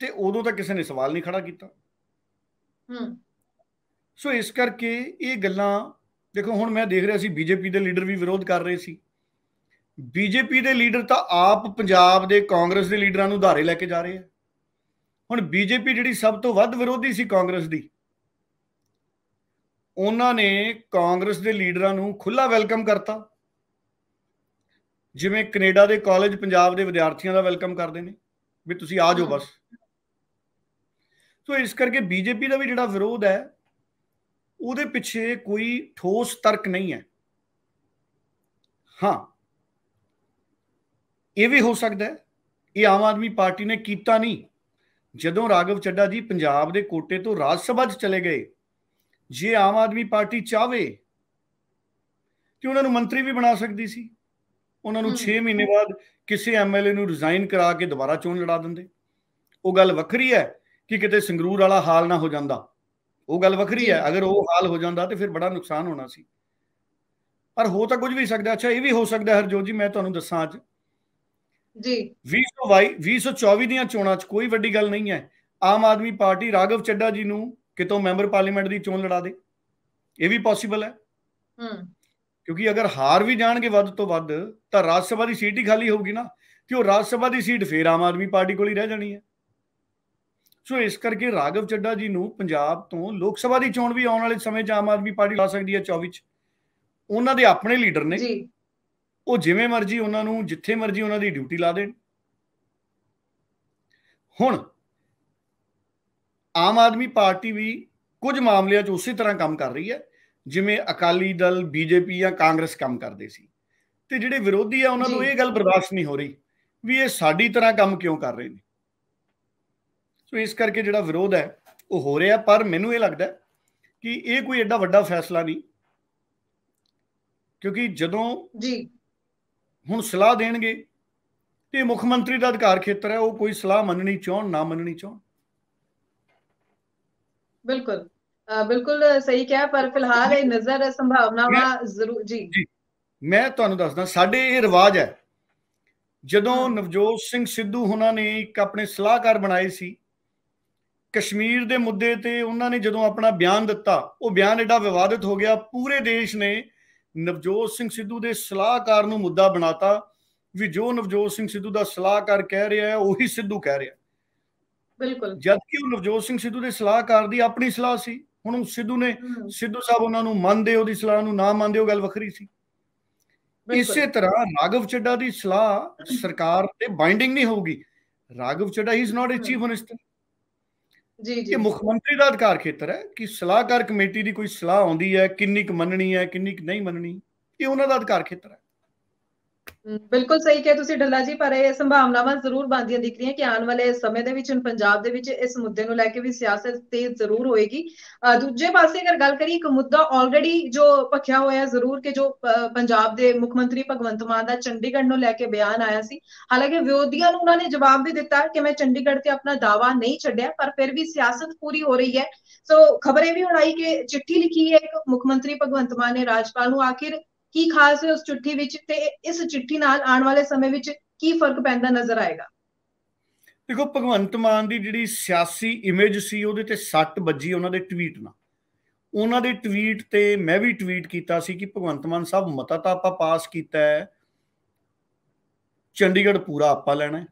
ਤੇ ਉਦੋਂ ਤਾਂ ਕਿਸੇ ਨੇ ਸਵਾਲ ਨਹੀਂ ਖੜਾ ਕੀਤਾ। ਸੋ ਇਸ ਕਰਕੇ ਇਹ ਗੱਲਾਂ ਦੇਖੋ, ਹੁਣ ਮੈਂ ਦੇਖ ਰਿਹਾ ਸੀ ਬੀਜੇਪੀ ਦੇ ਲੀਡਰ ਵੀ ਵਿਰੋਧ ਕਰ ਰਹੇ ਸੀ। ਬੀਜੇਪੀ ਦੇ ਲੀਡਰ ਤਾਂ ਆਪ ਪੰਜਾਬ ਦੇ ਕਾਂਗਰਸ ਦੇ ਲੀਡਰਾਂ ਨੂੰ ਉਧਾਰੇ ਲੈ ਕੇ ਜਾ ਰਹੇ ਆ। ਹੁਣ ਬੀਜੇਪੀ ਜਿਹੜੀ ਸਭ ਤੋਂ ਵੱਧ ਵਿਰੋਧੀ ਸੀ ਕਾਂਗਰਸ ਦੀ, ਉਹਨਾਂ ਨੇ ਕਾਂਗਰਸ ਦੇ ਲੀਡਰਾਂ ਨੂੰ ਖੁੱਲਾ ਵੈਲਕਮ ਕਰਤਾ, ਜਿਵੇਂ ਕੈਨੇਡਾ ਦੇ ਕਾਲਜ ਪੰਜਾਬ ਦੇ ਵਿਦਿਆਰਥੀਆਂ ਦਾ ਵੈਲਕਮ ਕਰਦੇ ਨੇ ਵੀ ਤੁਸੀਂ ਆ ਜਾਓ ਬਸ। ਸੋ ਇਸ ਕਰਕੇ ਬੀਜੇਪੀ ਦਾ ਵੀ ਜਿਹੜਾ ਵਿਰੋਧ ਹੈ, ਉਹਦੇ ਪਿੱਛੇ ਕੋਈ ਠੋਸ ਤਰਕ ਨਹੀਂ ਹੈ। ਹਾਂ, ਇਹ ਵੀ ਹੋ ਸਕਦਾ ਹੈ ਇਹ ਆਮ ਆਦਮੀ ਪਾਰਟੀ ਨੇ ਕੀਤਾ ਨਹੀਂ। ਜਦੋਂ ਰਾਘਵ ਚੱਡਾ ਜੀ ਪੰਜਾਬ ਦੇ ਕੋਟੇ ਤੋਂ ਰਾਜ ਸਭਾ 'ਚ ਚਲੇ ਗਏ, ਜੇ ਆਮ ਆਦਮੀ ਪਾਰਟੀ ਚਾਹਵੇ ਕਿ ਉਹਨਾਂ ਨੂੰ ਮੰਤਰੀ ਵੀ ਬਣਾ ਸਕਦੀ ਸੀ। ਉਹਨਾਂ ਨੂੰ 6 ਮਹੀਨੇ ਬਾਅਦ ਕਿਸੇ ਐਮਐਲਏ ਨੂੰ ਰਿਜ਼ਾਈਨ ਕਰਾ ਕੇ ਦੁਬਾਰਾ ਚੋਣ ਲੜਾ ਦਿੰਦੇ। ਉਹ ਗੱਲ ਵੱਖਰੀ ਹੈ ਕਿ ਕਿਤੇ ਸੰਗਰੂਰ ਵਾਲਾ ਹਾਲ ਨਾ ਹੋ ਜਾਂਦਾ, ਉਹ ਗੱਲ ਵੱਖਰੀ ਹੈ। ਅਗਰ ਉਹ ਹਾਲ ਹੋ ਜਾਂਦਾ ਤੇ ਫਿਰ ਬੜਾ ਨੁਕਸਾਨ ਹੋਣਾ ਸੀ, ਪਰ ਹੋ ਤਾਂ ਕੁਝ ਵੀ ਸਕਦਾ। ਅੱਛਾ, ਇਹ ਵੀ ਹੋ ਸਕਦਾ ਹਰਜੋਤ ਜੀ, ਮੈਂ ਤੁਹਾਨੂੰ ਦੱਸਾਂ ਅੱਜ ਜੀ 2024 ਦੀਆਂ ਚੋਣਾਂ 'ਚ ਕੋਈ ਵੱਡੀ ਗੱਲ ਨਹੀਂ ਹੈ, ਆਮ ਆਦਮੀ ਪਾਰਟੀ ਰਾਘਵ ਚੱਡਾ ਜੀ ਨੂੰ ਕਿਤੋਂ ਮੈਂਬਰ ਪਾਰਲੀਮੈਂਟ ਦੀ ਚੋਣ ਲੜਾ ਦੇ। ਇਹ ਵੀ ਪੋਸੀਬਲ ਹੈ, ਕਿਉਂਕਿ ਅਗਰ ਹਾਰ ਵੀ ਜਾਣਗੇ ਵੱਧ ਤੋਂ ਵੱਧ ਤਾਂ ਰਾਜ ਸਭਾ ਦੀ ਸੀਟ ਹੀ ਖਾਲੀ ਹੋਊਗੀ ਨਾ, ਤੇ ਉਹ ਰਾਜ ਸਭਾ ਦੀ ਸੀਟ ਫਿਰ ਆਮ ਆਦਮੀ ਪਾਰਟੀ ਕੋਲ ਹੀ ਰਹਿ ਜਾਣੀ ਹੈ। ਸੋ ਇਸ ਕਰਕੇ ਰਾਘਵ ਚੱਡਾ ਜੀ ਨੂੰ ਪੰਜਾਬ ਤੋਂ ਲੋਕ ਸਭਾ ਦੀ ਚੋਣ ਵੀ ਆਉਣ ਵਾਲੇ ਸਮੇਂ 'ਚ ਆਮ ਆਦਮੀ ਪਾਰਟੀ ਲਾ ਸਕਦੀ ਹੈ 24 'ਚ। ਉਹਨਾਂ ਦੇ ਆਪਣੇ ਲੀਡਰ ਨੇ, ਉਹ ਜਿਵੇਂ ਮਰਜ਼ੀ ਉਹਨਾਂ ਨੂੰ ਜਿੱਥੇ ਮਰਜ਼ੀ ਉਹਨਾਂ ਦੀ ਡਿਊਟੀ ਲਾ ਦੇਣ। ਹੁਣ ਆਮ ਆਦਮੀ ਪਾਰਟੀ ਵੀ ਕੁਝ ਮਾਮਲਿਆਂ 'ਚ ਉਸੇ ਤਰ੍ਹਾਂ ਕੰਮ ਕਰ ਰਹੀ ਹੈ ਜਿਵੇਂ ਅਕਾਲੀ ਦਲ, ਬੀਜੇਪੀ ਜਾਂ ਕਾਂਗਰਸ ਕੰਮ ਕਰਦੇ ਸੀ, ਤੇ ਜਿਹੜੇ ਵਿਰੋਧੀ ਆ ਉਹਨਾਂ ਨੂੰ ਇਹ ਗੱਲ ਬਰਦਾਸ਼ਤ ਨਹੀਂ ਹੋ ਰਹੀ ਵੀ ਇਹ ਸਾਡੀ ਤਰ੍ਹਾਂ ਕੰਮ ਕਿਉਂ ਕਰ ਰਹੇ ਨੇ। ਸੋ ਇਸ ਕਰਕੇ ਜਿਹੜਾ ਵਿਰੋਧ ਹੈ ਉਹ ਹੋ ਰਿਹਾ, ਪਰ ਮੈਨੂੰ ਇਹ ਲੱਗਦਾ ਕਿ ਇਹ ਕੋਈ ਐਡਾ ਵੱਡਾ ਫੈਸਲਾ ਨਹੀਂ, ਕਿਉਂਕਿ ਜਦੋਂ ਹੁਣ ਸਲਾਹ ਦੇਣਗੇ ਤੇ ਮੁੱਖ ਮੰਤਰੀ ਦਾ ਅਧਿਕਾਰ ਖੇਤਰ ਹੈ, ਉਹ ਕੋਈ ਸਲਾਹ ਮੰਨਣੀ ਚਾਹਣ ਨਾ ਮੰਨਣੀ ਚਾਹਣ। ਬਿਲਕੁਲ ਬਿਲकुल ਸਹੀ ਕਿਹਾ, ਪਰ ਫਿਲਹਾਲ ਇਹ ਨਜ਼ਰ ਸੰਭਾਵਨਾਵਾਂ ਜ਼ਰੂਰ ਜੀ ਮੈਂ ਤੁਹਾਨੂੰ ਦੱਸਦਾ, ਸਾਡੇ ਇਹ ਰਿਵਾਜ ਹੈ, ਜਦੋਂ ਨਵਜੋਤ ਸਿੰਘ ਸਿੱਧੂ ਉਹਨਾਂ ਨੇ ਇੱਕ ਆਪਣੇ ਸਲਾਹਕਾਰ ਬਣਾਏ ਸੀ ਕਸ਼ਮੀਰ ਦੇ ਮੁੱਦੇ ਤੇ, ਉਹਨਾਂ ਨੇ ਜਦੋਂ ਆਪਣਾ ਬਿਆਨ ਦਿੱਤਾ, ਉਹ ਬਿਆਨ ਐਡਾ ਵਿਵਾਦਿਤ ਹੋ ਗਿਆ, ਪੂਰੇ ਦੇਸ਼ ਨੇ ਨਵਜੋਤ ਸਿੰਘ ਸਿੱਧੂ ਦੇ ਸਲਾਹਕਾਰ ਨੂੰ ਮੁੱਦਾ ਬਣਾਤਾ ਵੀ ਜੋ ਨਵਜੋਤ ਸਿੰਘ ਸਿੱਧੂ ਦਾ ਸਲਾਹਕਾਰ ਕਹਿ ਰਿਹਾ ਹੈ ਉਹੀ ਸਿੱਧੂ ਕਹਿ ਰਿਹਾ। ਬਿਲਕੁਲ, ਜਦਕਿ ਉਹ ਨਵਜੋਤ ਸਿੰਘ ਸਿੱਧੂ ਦੇ ਸਲਾਹਕਾਰ ਦੀ ਆਪਣੀ ਸਲਾਹ ਸੀ। ਹੁਣ ਸਿੱਧੂ ਸਾਹਿਬ ਉਹਨਾਂ ਨੂੰ ਮੰਨਦੇ, ਉਹਦੀ ਸਲਾਹ ਨੂੰ ਨਾ ਮੰਨਦੇ, ਉਹ ਗੱਲ ਵੱਖਰੀ ਸੀ। ਇਸੇ ਤਰ੍ਹਾਂ ਰਾਘਵ ਚੱਡਾ ਦੀ ਸਲਾਹ ਸਰਕਾਰ ਤੇ ਬਾਈਂਡਿੰਗ ਨਹੀਂ ਹੋਊਗੀ। Raghav Chadha is not a chief minister, ਇਹ ਮੁੱਖ ਮੰਤਰੀ ਦਾ ਅਧਿਕਾਰ ਖੇਤਰ ਹੈ ਕਿ ਸਲਾਹਕਾਰ ਕਮੇਟੀ ਦੀ ਕੋਈ ਸਲਾਹ ਆਉਂਦੀ ਹੈ, ਕਿੰਨੀ ਕੁ ਮੰਨਣੀ ਹੈ, ਕਿੰਨੀ ਕੁ ਨਹੀਂ ਮੰਨਣੀ, ਇਹ ਉਹਨਾਂ ਦਾ ਅਧਿਕਾਰ ਖੇਤਰ ਹੈ। ਬਿਲਕੁਲ ਸਹੀ ਕਿਹਾ ਤੁਸੀਂ ਢੱਲਾ ਜੀ, ਪਰ ਇਹ ਸੰਭਾਵਨਾਵਾਂ ਜ਼ਰੂਰ ਬਣਦੀਆਂ ਦਿਖ ਰਹੀਆਂ ਕਿ ਆਉਣ ਵਾਲੇ ਸਮੇਂ ਦੇ ਵਿੱਚ ਪੰਜਾਬ ਦੇ ਵਿੱਚ ਇਸ ਮੁੱਦੇ ਨੂੰ ਲੈ ਕੇ ਵੀ ਸਿਆਸਤ ਤੇਜ਼ ਜ਼ਰੂਰ ਹੋਏਗੀ। ਦੂਜੇ ਪਾਸੇ ਅਗਰ ਗੱਲ ਕਰੀਏ, ਇੱਕ ਮੁੱਦਾ ਆਲਰੇਡੀ ਜੋ ਭਖਿਆ ਹੋਇਆ ਜ਼ਰੂਰ ਕਿ ਜੋ ਪੰਜਾਬ ਦੇ ਮੁੱਖ ਮੰਤਰੀ ਭਗਵੰਤ ਮਾਨ ਦਾ ਚੰਡੀਗੜ੍ਹ ਨੂੰ ਲੈ ਕੇ ਬਿਆਨ ਆਇਆ ਸੀ। ਹਾਲਾਂਕਿ ਵਿਰੋਧੀਆਂ ਨੂੰ ਉਹਨਾਂ ਨੇ ਜਵਾਬ ਵੀ ਦਿੱਤਾ ਕਿ ਮੈਂ ਚੰਡੀਗੜ੍ਹ ਤੇ ਆਪਣਾ ਦਾਅਵਾ ਨਹੀਂ ਛੱਡਿਆ, ਪਰ ਫਿਰ ਵੀ ਸਿਆਸਤ ਪੂਰੀ ਹੋ ਰਹੀ ਹੈ। ਸੋ ਖਬਰ ਇਹ ਵੀ ਹੁਣ ਆਈ ਕਿ ਚਿੱਠੀ ਲਿਖੀ ਹੈ ਇੱਕ ਮੁੱਖ ਮੰਤਰੀ ਭਗਵੰਤ ਮਾਨ ਨੇ ਰਾਜਪਾਲ ਨੂੰ, ਆਖਿਰ ਕੀ ਖਾਸ ਹੈ ਉਸ ਚਿੱਠੀ ਵਿੱਚ ਤੇ ਇਸ ਚਿੱਠੀ ਨਾਲ ਆਉਣ ਵਾਲੇ ਸਮੇਂ ਵਿੱਚ ਕੀ ਫਰਕ ਪੈਂਦਾ ਨਜ਼ਰ ਆਏਗਾ? ਦੇਖੋ, ਭਗਵੰਤ ਮਾਨ ਦੀ ਜਿਹੜੀ ਸਿਆਸੀ ਇਮੇਜ ਸੀ ਉਹਦੇ ਤੇ ਸੱਟ ਵੱਜੀ ਉਹਨਾਂ ਦੇ ਟਵੀਟ ਨਾਲ। ਉਹਨਾਂ ਦੇ ਟਵੀਟ ਤੇ ਮੈਂ ਵੀ ਟਵੀਟ ਕੀਤਾ ਸੀ ਕਿ ਭਗਵੰਤ ਮਾਨ ਸਾਹਿਬ, ਮਤਾ ਤਾਂ ਆਪਾਂ ਪਾਸ ਕੀਤਾ ਹੈ, ਚੰਡੀਗੜ੍ਹ ਪੂਰਾ ਆਪਾਂ ਲੈਣਾ ਹੈ,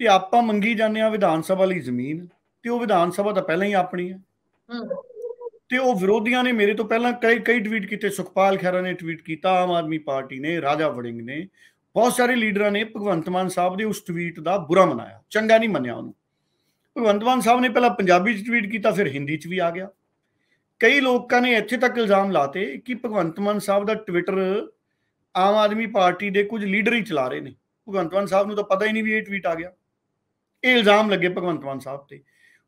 ਤੇ ਆਪਾਂ ਮੰਗੀ ਜਾਂਦੇ ਆ ਵਿਧਾਨ ਸਭਾ ਲਈ ਜ਼ਮੀਨ, ਤੇ ਉਹ ਵਿਧਾਨ ਸਭਾ ਤਾਂ ਪਹਿਲਾਂ ਹੀ ਆਪਣੀ ਹੈ। ਤੇ ਉਹ ਵਿਰੋਧੀਆਂ ਨੇ ਮੇਰੇ ਤੋਂ ਪਹਿਲਾਂ ਕਈ ਟਵੀਟ ਕੀਤੇ, ਸੁਖਪਾਲ ਖਹਿਰਾ ਨੇ ਟਵੀਟ ਕੀਤਾ, ਆਮ ਆਦਮੀ ਪਾਰਟੀ ਨੇ, ਰਾਜਾ ਵੜਿੰਗ ਨੇ, ਬਹੁਤ ਸਾਰੇ ਲੀਡਰਾਂ ਨੇ ਭਗਵੰਤ ਮਾਨ ਸਾਹਿਬ ਦੇ ਉਸ ਟਵੀਟ ਦਾ ਬੁਰਾ ਮਨਾਇਆ, ਚੰਗਾ ਨਹੀਂ ਮੰਨਿਆ ਉਹਨੂੰ। ਭਗਵੰਤ ਮਾਨ ਸਾਹਿਬ ਨੇ ਪਹਿਲਾਂ ਪੰਜਾਬੀ 'ਚ ਟਵੀਟ ਕੀਤਾ, ਫਿਰ ਹਿੰਦੀ 'ਚ ਵੀ ਆ ਗਿਆ। ਕਈ ਲੋਕਾਂ ਨੇ ਇੱਥੇ ਤੱਕ ਇਲਜ਼ਾਮ ਲਾਤੇ ਕਿ ਭਗਵੰਤ ਮਾਨ ਸਾਹਿਬ ਦਾ ਟਵਿੱਟਰ ਆਮ ਆਦਮੀ ਪਾਰਟੀ ਦੇ ਕੁਝ ਲੀਡਰ ਹੀ ਚਲਾ ਰਹੇ ਨੇ, ਭਗਵੰਤ ਮਾਨ ਸਾਹਿਬ ਨੂੰ ਤਾਂ ਪਤਾ ਹੀ ਨਹੀਂ ਵੀ ਇਹ ਟਵੀਟ ਆ ਗਿਆ। ਇਹ ਇਲਜ਼ਾਮ ਲੱਗੇ ਭਗਵੰਤ ਮਾਨ ਸਾਹਿਬ ਤੇ।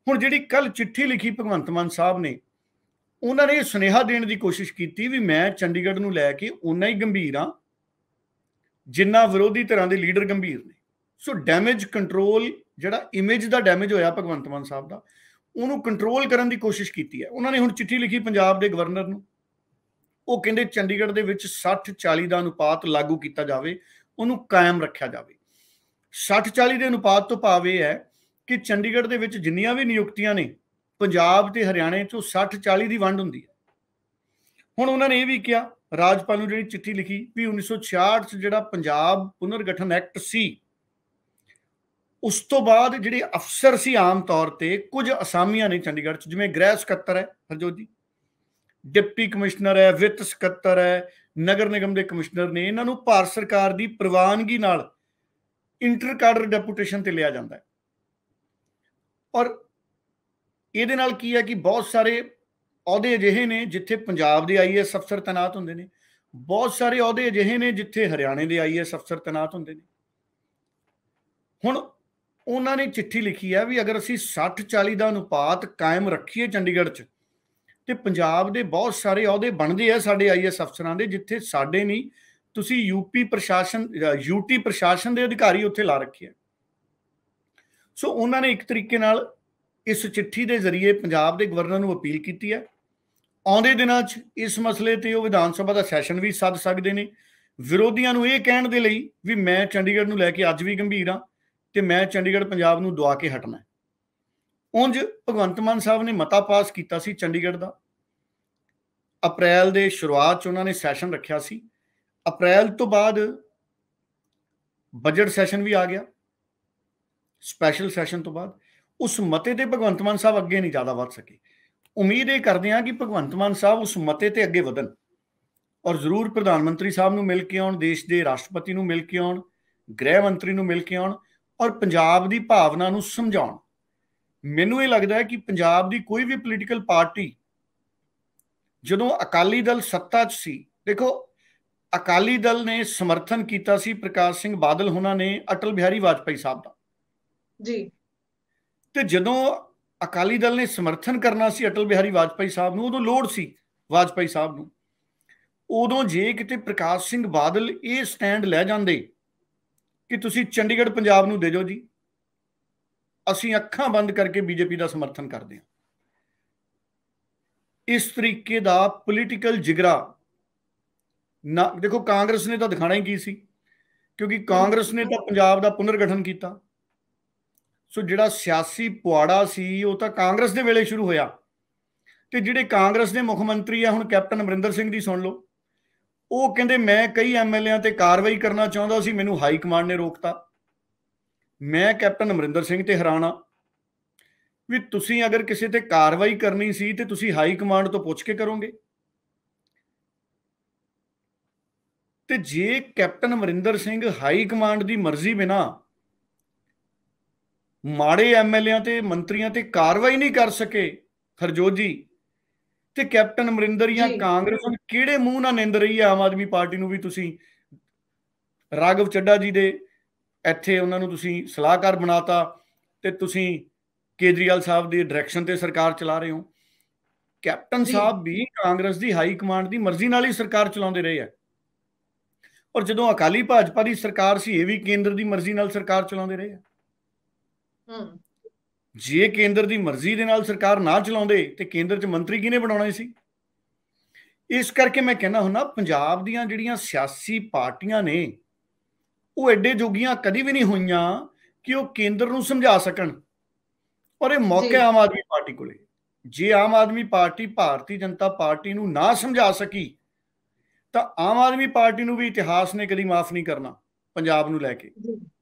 ਹੁਣ ਜਿਹੜੀ ਕੱਲ ਚਿੱਠੀ ਲਿਖੀ ਭਗਵੰਤ ਮਾਨ ਸਾਹਿਬ ਨੇ, ਉਹਨਾਂ ਨੇ ਇਹ ਸੁਨੇਹਾ ਦੇਣ ਦੀ ਕੋਸ਼ਿਸ਼ ਕੀਤੀ ਵੀ ਮੈਂ ਚੰਡੀਗੜ੍ਹ ਨੂੰ ਲੈ ਕੇ ਓਨਾ ਹੀ ਗੰਭੀਰ ਹਾਂ ਜਿੰਨਾ ਵਿਰੋਧੀ ਧਿਰਾਂ ਦੇ ਲੀਡਰ ਗੰਭੀਰ ਨੇ। ਸੋ ਡੈਮੇਜ ਕੰਟਰੋਲ, ਜਿਹੜਾ ਇਮੇਜ ਦਾ ਡੈਮੇਜ ਹੋਇਆ ਭਗਵੰਤ ਮਾਨ ਸਾਹਿਬ ਦਾ, ਉਹਨੂੰ ਕੰਟਰੋਲ ਕਰਨ ਦੀ ਕੋਸ਼ਿਸ਼ ਕੀਤੀ ਹੈ। ਉਹਨਾਂ ਨੇ ਹੁਣ ਚਿੱਠੀ ਲਿਖੀ ਪੰਜਾਬ ਦੇ ਗਵਰਨਰ ਨੂੰ, ਉਹ ਕਹਿੰਦੇ ਚੰਡੀਗੜ੍ਹ ਦੇ ਵਿੱਚ 60-40 ਦਾ ਅਨੁਪਾਤ ਲਾਗੂ ਕੀਤਾ ਜਾਵੇ, ਉਹਨੂੰ ਕਾਇਮ ਰੱਖਿਆ ਜਾਵੇ। 60-40 ਦੇ ਅਨੁਪਾਤ ਤੋਂ ਭਾਵ ਇਹ ਹੈ ਕਿ ਚੰਡੀਗੜ੍ਹ ਦੇ ਵਿੱਚ ਜਿੰਨੀਆਂ ਵੀ ਨਿਯੁਕਤੀਆਂ ਨੇ ਪੰਜਾਬ ਤੇ ਹਰਿਆਣੇ ਚੋਂ 60-40 ਦੀ ਵੰਡ ਹੁੰਦੀ ਹੈ। ਹੁਣ ਉਹਨਾਂ ਨੇ ਇਹ ਵੀ ਕਿਹਾ, ਰਾਜਪਾਲ ਨੂੰ ਜਿਹੜੀ ਚਿੱਠੀ ਲਿਖੀ, ਵੀ 1966 ਚ ਜਿਹੜਾ ਪੰਜਾਬ ਪੁਨਰਗਠਨ ਐਕਟ ਸੀ, ਉਸ ਤੋਂ ਬਾਅਦ ਜਿਹੜੇ ਅਫਸਰ ਸੀ ਆਮ ਤੌਰ ਤੇ ਕੁਝ ਅਸਾਮੀਆਂ ਨੇ ਚੰਡੀਗੜ੍ਹ ਚ, ਜਿਵੇਂ ਗ੍ਰਹਿ ਸਕੱਤਰ ਹੈ ਹਰਜੋਤ ਜੀ, ਡਿਪਟੀ ਕਮਿਸ਼ਨਰ ਹੈ, ਵਿੱਤ ਸਕੱਤਰ ਹੈ, ਨਗਰ ਨਿਗਮ ਦੇ ਕਮਿਸ਼ਨਰ ਨੇ, ਇਹਨਾਂ ਨੂੰ ਭਾਰਤ ਸਰਕਾਰ ਦੀ ਪ੍ਰਵਾਨਗੀ ਨਾਲ ਇੰਟਰ ਕਾਡਰ ਡੈਪੂਟੇਸ਼ਨ ਤੇ ਲਿਆ ਜਾਂਦਾ ਹੈ। ਔਰ ਇਹਦੇ ਨਾਲ ਕੀ ਹੈ ਕਿ ਬਹੁਤ ਸਾਰੇ ਅਹੁਦੇ ਅਜਿਹੇ ਨੇ ਜਿੱਥੇ ਪੰਜਾਬ ਦੇ IAS ਅਫਸਰ ਤੈਨਾਤ ਹੁੰਦੇ ਨੇ, ਬਹੁਤ ਸਾਰੇ ਅਹੁਦੇ ਅਜਿਹੇ ਨੇ ਜਿੱਥੇ ਹਰਿਆਣੇ ਦੇ IAS ਅਫਸਰ ਤੈਨਾਤ ਹੁੰਦੇ ਨੇ। ਹੁਣ ਉਹਨਾਂ ਨੇ ਚਿੱਠੀ ਲਿਖੀ ਹੈ ਵੀ ਅਗਰ ਅਸੀਂ 60-40 ਦਾ ਅਨੁਪਾਤ ਕਾਇਮ ਰੱਖੀਏ ਚੰਡੀਗੜ੍ਹ 'ਚ, ਤੇ ਪੰਜਾਬ ਦੇ ਬਹੁਤ ਸਾਰੇ ਅਹੁਦੇ ਬਣਦੇ ਆ ਸਾਡੇ ਆਈਐਸ ਅਫਸਰਾਂ ਦੇ, ਜਿੱਥੇ ਸਾਡੇ ਨਹੀਂ, ਤੁਸੀਂ ਯੂਟੀ ਪ੍ਰਸ਼ਾਸਨ ਦੇ ਅਧਿਕਾਰੀ ਉੱਥੇ ਲਾ ਰੱਖੇ ਆ। ਸੋ ਉਹਨਾਂ ਨੇ ਇੱਕ ਤਰੀਕੇ ਨਾਲ ਇਸ ਚਿੱਠੀ ਦੇ ਜ਼ਰੀਏ ਪੰਜਾਬ ਦੇ ਗਵਰਨਰ ਨੂੰ ਅਪੀਲ ਕੀਤੀ ਹੈ। ਆਉਂਦੇ ਦਿਨਾਂ 'ਚ ਇਸ ਮਸਲੇ ਤੇ ਉਹ ਵਿਧਾਨ ਸਭਾ ਦਾ ਸੈਸ਼ਨ ਵੀ ਸੱਦ ਸਕਦੇ ਨੇ, ਵਿਰੋਧੀਆਂ ਨੂੰ ਇਹ ਕਹਿਣ ਦੇ ਲਈ ਵੀ ਮੈਂ ਚੰਡੀਗੜ੍ਹ ਨੂੰ ਲੈ ਕੇ ਅੱਜ ਵੀ ਗੰਭੀਰ ਹਾਂ ਤੇ ਮੈਂ ਚੰਡੀਗੜ੍ਹ ਪੰਜਾਬ ਨੂੰ ਦਵਾ ਕੇ ਹਟਣਾ। ਉਂਝ ਭਗਵੰਤ ਮਾਨ ਸਾਹਿਬ ਨੇ ਮਤਾ ਪਾਸ ਕੀਤਾ ਸੀ ਚੰਡੀਗੜ੍ਹ ਦਾ, ਅਪ੍ਰੈਲ ਦੇ ਸ਼ੁਰੂਆਤ 'ਚ ਉਹਨਾਂ ਨੇ ਸੈਸ਼ਨ ਰੱਖਿਆ ਸੀ। ਅਪ੍ਰੈਲ ਤੋਂ ਬਾਅਦ ਬਜਟ ਸੈਸ਼ਨ ਵੀ ਆ ਗਿਆ, ਸਪੈਸ਼ਲ ਸੈਸ਼ਨ ਤੋਂ ਬਾਅਦ ਉਸ ਮਤੇ ਤੇ ਭਗਵੰਤ ਮਾਨ ਸਾਹਿਬ ਅੱਗੇ ਨਹੀਂ ਜ਼ਿਆਦਾ ਵੱਧ ਸਕੇ। ਉਮੀਦ ਇਹ ਕਰਦੇ ਹਾਂ ਕਿ ਭਗਵੰਤ ਮਾਨ ਸਾਹਿਬ ਉਸ ਮਤੇ ਤੇ ਅੱਗੇ ਵਧਣ ਔਰ ਜ਼ਰੂਰ ਪ੍ਰਧਾਨ ਮੰਤਰੀ ਸਾਹਿਬ ਨੂੰ ਮਿਲ ਕੇ ਆਉਣ, ਦੇਸ਼ ਦੇ ਰਾਸ਼ਟਰਪਤੀ ਨੂੰ ਮਿਲ ਕੇ ਆਉਣ, ਗ੍ਰਹਿ ਮੰਤਰੀ ਨੂੰ ਮਿਲ ਕੇ ਆਉਣ ਔਰ ਪੰਜਾਬ ਦੀ ਭਾਵਨਾ ਨੂੰ ਸਮਝਾਉਣ। ਮੈਨੂੰ ਇਹ ਲੱਗਦਾ ਹੈ ਕਿ ਪੰਜਾਬ ਦੀ ਕੋਈ ਵੀ ਪੋਲੀਟੀਕਲ ਪਾਰਟੀ, ਜਦੋਂ ਅਕਾਲੀ ਦਲ ਸੱਤਾ 'ਚ ਸੀ, ਦੇਖੋ ਅਕਾਲੀ ਦਲ ਨੇ ਸਮਰਥਨ ਕੀਤਾ ਸੀ ਪ੍ਰਕਾਸ਼ ਸਿੰਘ ਬਾਦਲ ਹੋਣਾ ਨੇ ਅਟਲ ਬਿਹਾਰੀ ਵਾਜਪਾਈ ਸਾਹਿਬ ਦਾ ਜੀ, ਤੇ ਜਦੋਂ ਅਕਾਲੀ ਦਲ ਨੇ ਸਮਰਥਨ ਕਰਨਾ ਸੀ ਅਟਲ ਬਿਹਾਰੀ ਵਾਜਪਾਈ ਸਾਹਿਬ ਨੂੰ, ਉਦੋਂ ਲੋੜ ਸੀ ਵਾਜਪਾਈ ਸਾਹਿਬ ਨੂੰ, ਉਦੋਂ ਜੇ ਕਿਤੇ ਪ੍ਰਕਾਸ਼ ਸਿੰਘ ਬਾਦਲ ਇਹ ਸਟੈਂਡ ਲੈ ਜਾਂਦੇ ਕਿ ਤੁਸੀਂ ਚੰਡੀਗੜ੍ਹ ਪੰਜਾਬ ਨੂੰ ਦੇ ਦਿਓ ਜੀ, ਅਸੀਂ ਅੱਖਾਂ ਬੰਦ ਕਰਕੇ ਬੀਜੇਪੀ ਦਾ ਸਮਰਥਨ ਕਰਦੇ ਹਾਂ। ਇਸ ਤਰੀਕੇ ਦਾ ਪੋਲੀਟੀਕਲ ਜਿਗਰਾ ਨਾ, ਦੇਖੋ ਕਾਂਗਰਸ ਨੇ ਤਾਂ ਦਿਖਾਣਾ ਹੀ ਕੀ ਸੀ, ਕਿਉਂਕਿ ਕਾਂਗਰਸ ਨੇ ਤਾਂ ਪੰਜਾਬ ਦਾ ਪੁਨਰਗਠਨ ਕੀਤਾ। ਸੋ ਜਿਹੜਾ ਸਿਆਸੀ ਪੁਆੜਾ ਸੀ ਉਹ ਤਾਂ ਕਾਂਗਰਸ ਦੇ ਵੇਲੇ ਸ਼ੁਰੂ ਹੋਇਆ, ਤੇ ਜਿਹੜੇ ਕਾਂਗਰਸ ਦੇ ਮੁੱਖ ਮੰਤਰੀ ਆ ਹੁਣ ਕੈਪਟਨ ਅਮਰਿੰਦਰ ਸਿੰਘ ਦੀ ਸੁਣ ਲਓ, ਉਹ ਕਹਿੰਦੇ ਮੈਂ ਕਈ ਐਮਐਲਏਆਂ ਤੇ ਕਾਰਵਾਈ ਕਰਨਾ ਚਾਹੁੰਦਾ ਸੀ, ਮੈਨੂੰ ਹਾਈ ਕਮਾਂਡ ਨੇ ਰੋਕਤਾ। ਮੈਂ ਕੈਪਟਨ ਅਮਰਿੰਦਰ ਸਿੰਘ ਤੇ ਹੈਰਾਨ ਆ ਵੀ ਤੁਸੀਂ ਅਗਰ ਕਿਸੇ ਤੇ ਕਾਰਵਾਈ ਕਰਨੀ ਸੀ ਤੇ ਤੁਸੀਂ ਹਾਈ ਕਮਾਂਡ ਤੋਂ ਪੁੱਛ ਕੇ ਕਰੋਗੇ, ਤੇ ਜੇ captain Amarinder Singh high command ਦੀ ਮਰਜ਼ੀ ਬਿਨਾ ਮਾੜੇ ਐਮਐਲਏਆਂ ਤੇ ਮੰਤਰੀਆਂ ਤੇ ਕਾਰਵਾਈ ਨਹੀਂ ਕਰ ਸਕੇ ਹਰਜੋਤ ਜੀ, ਤੇ ਕੈਪਟਨ ਅਮਰਿੰਦਰ ਜਾਂ ਕਾਂਗਰਸ ਕਿਹੜੇ ਮੂੰਹ ਨਾਲ ਨਿੰਦ ਰਹੀ ਹੈ ਆਮ ਆਦਮੀ ਪਾਰਟੀ ਨੂੰ ਵੀ ਤੁਸੀਂ ਰਾਘਵ ਚੱਡਾ ਜੀ ਦੇ ਇੱਥੇ ਉਹਨਾਂ ਨੂੰ ਤੁਸੀਂ ਸਲਾਹਕਾਰ ਬਣਾਤਾ ਤੇ ਤੁਸੀਂ ਕੇਜਰੀਵਾਲ ਸਾਹਿਬ ਦੀ ਡਾਇਰੈਕਸ਼ਨ ਤੇ ਸਰਕਾਰ ਚਲਾ ਰਹੇ ਹੋ। ਕੈਪਟਨ ਸਾਹਿਬ ਵੀ ਕਾਂਗਰਸ ਦੀ ਹਾਈ ਕਮਾਂਡ ਦੀ ਮਰਜ਼ੀ ਨਾਲ ਹੀ ਸਰਕਾਰ ਚਲਾਉਂਦੇ ਰਹੇ ਆ, ਔਰ ਜਦੋਂ ਅਕਾਲੀ ਭਾਜਪਾ ਦੀ ਸਰਕਾਰ ਸੀ ਇਹ ਵੀ ਕੇਂਦਰ ਦੀ ਮਰਜ਼ੀ ਨਾਲ ਸਰਕਾਰ ਚਲਾਉਂਦੇ ਰਹੇ ਆ। ਜੇ ਕੇਂਦਰ ਦੀ ਮਰਜ਼ੀ ਦੇ ਨਾਲ ਸਰਕਾਰ ਨਾ ਚਲਾਉਂਦੇ ਤੇ ਕੇਂਦਰ 'ਚ ਮੰਤਰੀ ਕਿਹਨੇ ਬਣਾਉਣੇ ਸੀ? ਇਸ ਕਰਕੇ ਮੈਂ ਕਹਿੰਦਾ ਹੁੰਦਾ ਪੰਜਾਬ ਦੀਆਂ ਜਿਹੜੀਆਂ ਸਿਆਸੀ ਪਾਰਟੀਆਂ ਨੇ ਉਹ ਐਡੇ ਜੋਗੀਆਂ ਕਦੀ ਵੀ ਨਹੀਂ ਹੋਈਆਂ ਕਿ ਉਹ ਕੇਂਦਰ ਨੂੰ ਸਮਝਾ ਸਕਣ, ਔਰ ਇਹ ਮੌਕਾ ਆਮ ਆਦਮੀ ਪਾਰਟੀ ਕੋਲੇ। ਜੇ ਆਮ ਆਦਮੀ ਪਾਰਟੀ ਭਾਰਤੀ ਜਨਤਾ ਪਾਰਟੀ ਨੂੰ ਨਾ ਸਮਝਾ ਸਕੀ ਤਾਂ ਆਮ ਆਦਮੀ ਪਾਰਟੀ ਨੂੰ ਵੀ ਇਤਿਹਾਸ ਨੇ ਕਦੀ ਮਾਫ ਨਹੀਂ ਕਰਨਾ ਪੰਜਾਬ ਨੂੰ ਲੈ ਕੇ।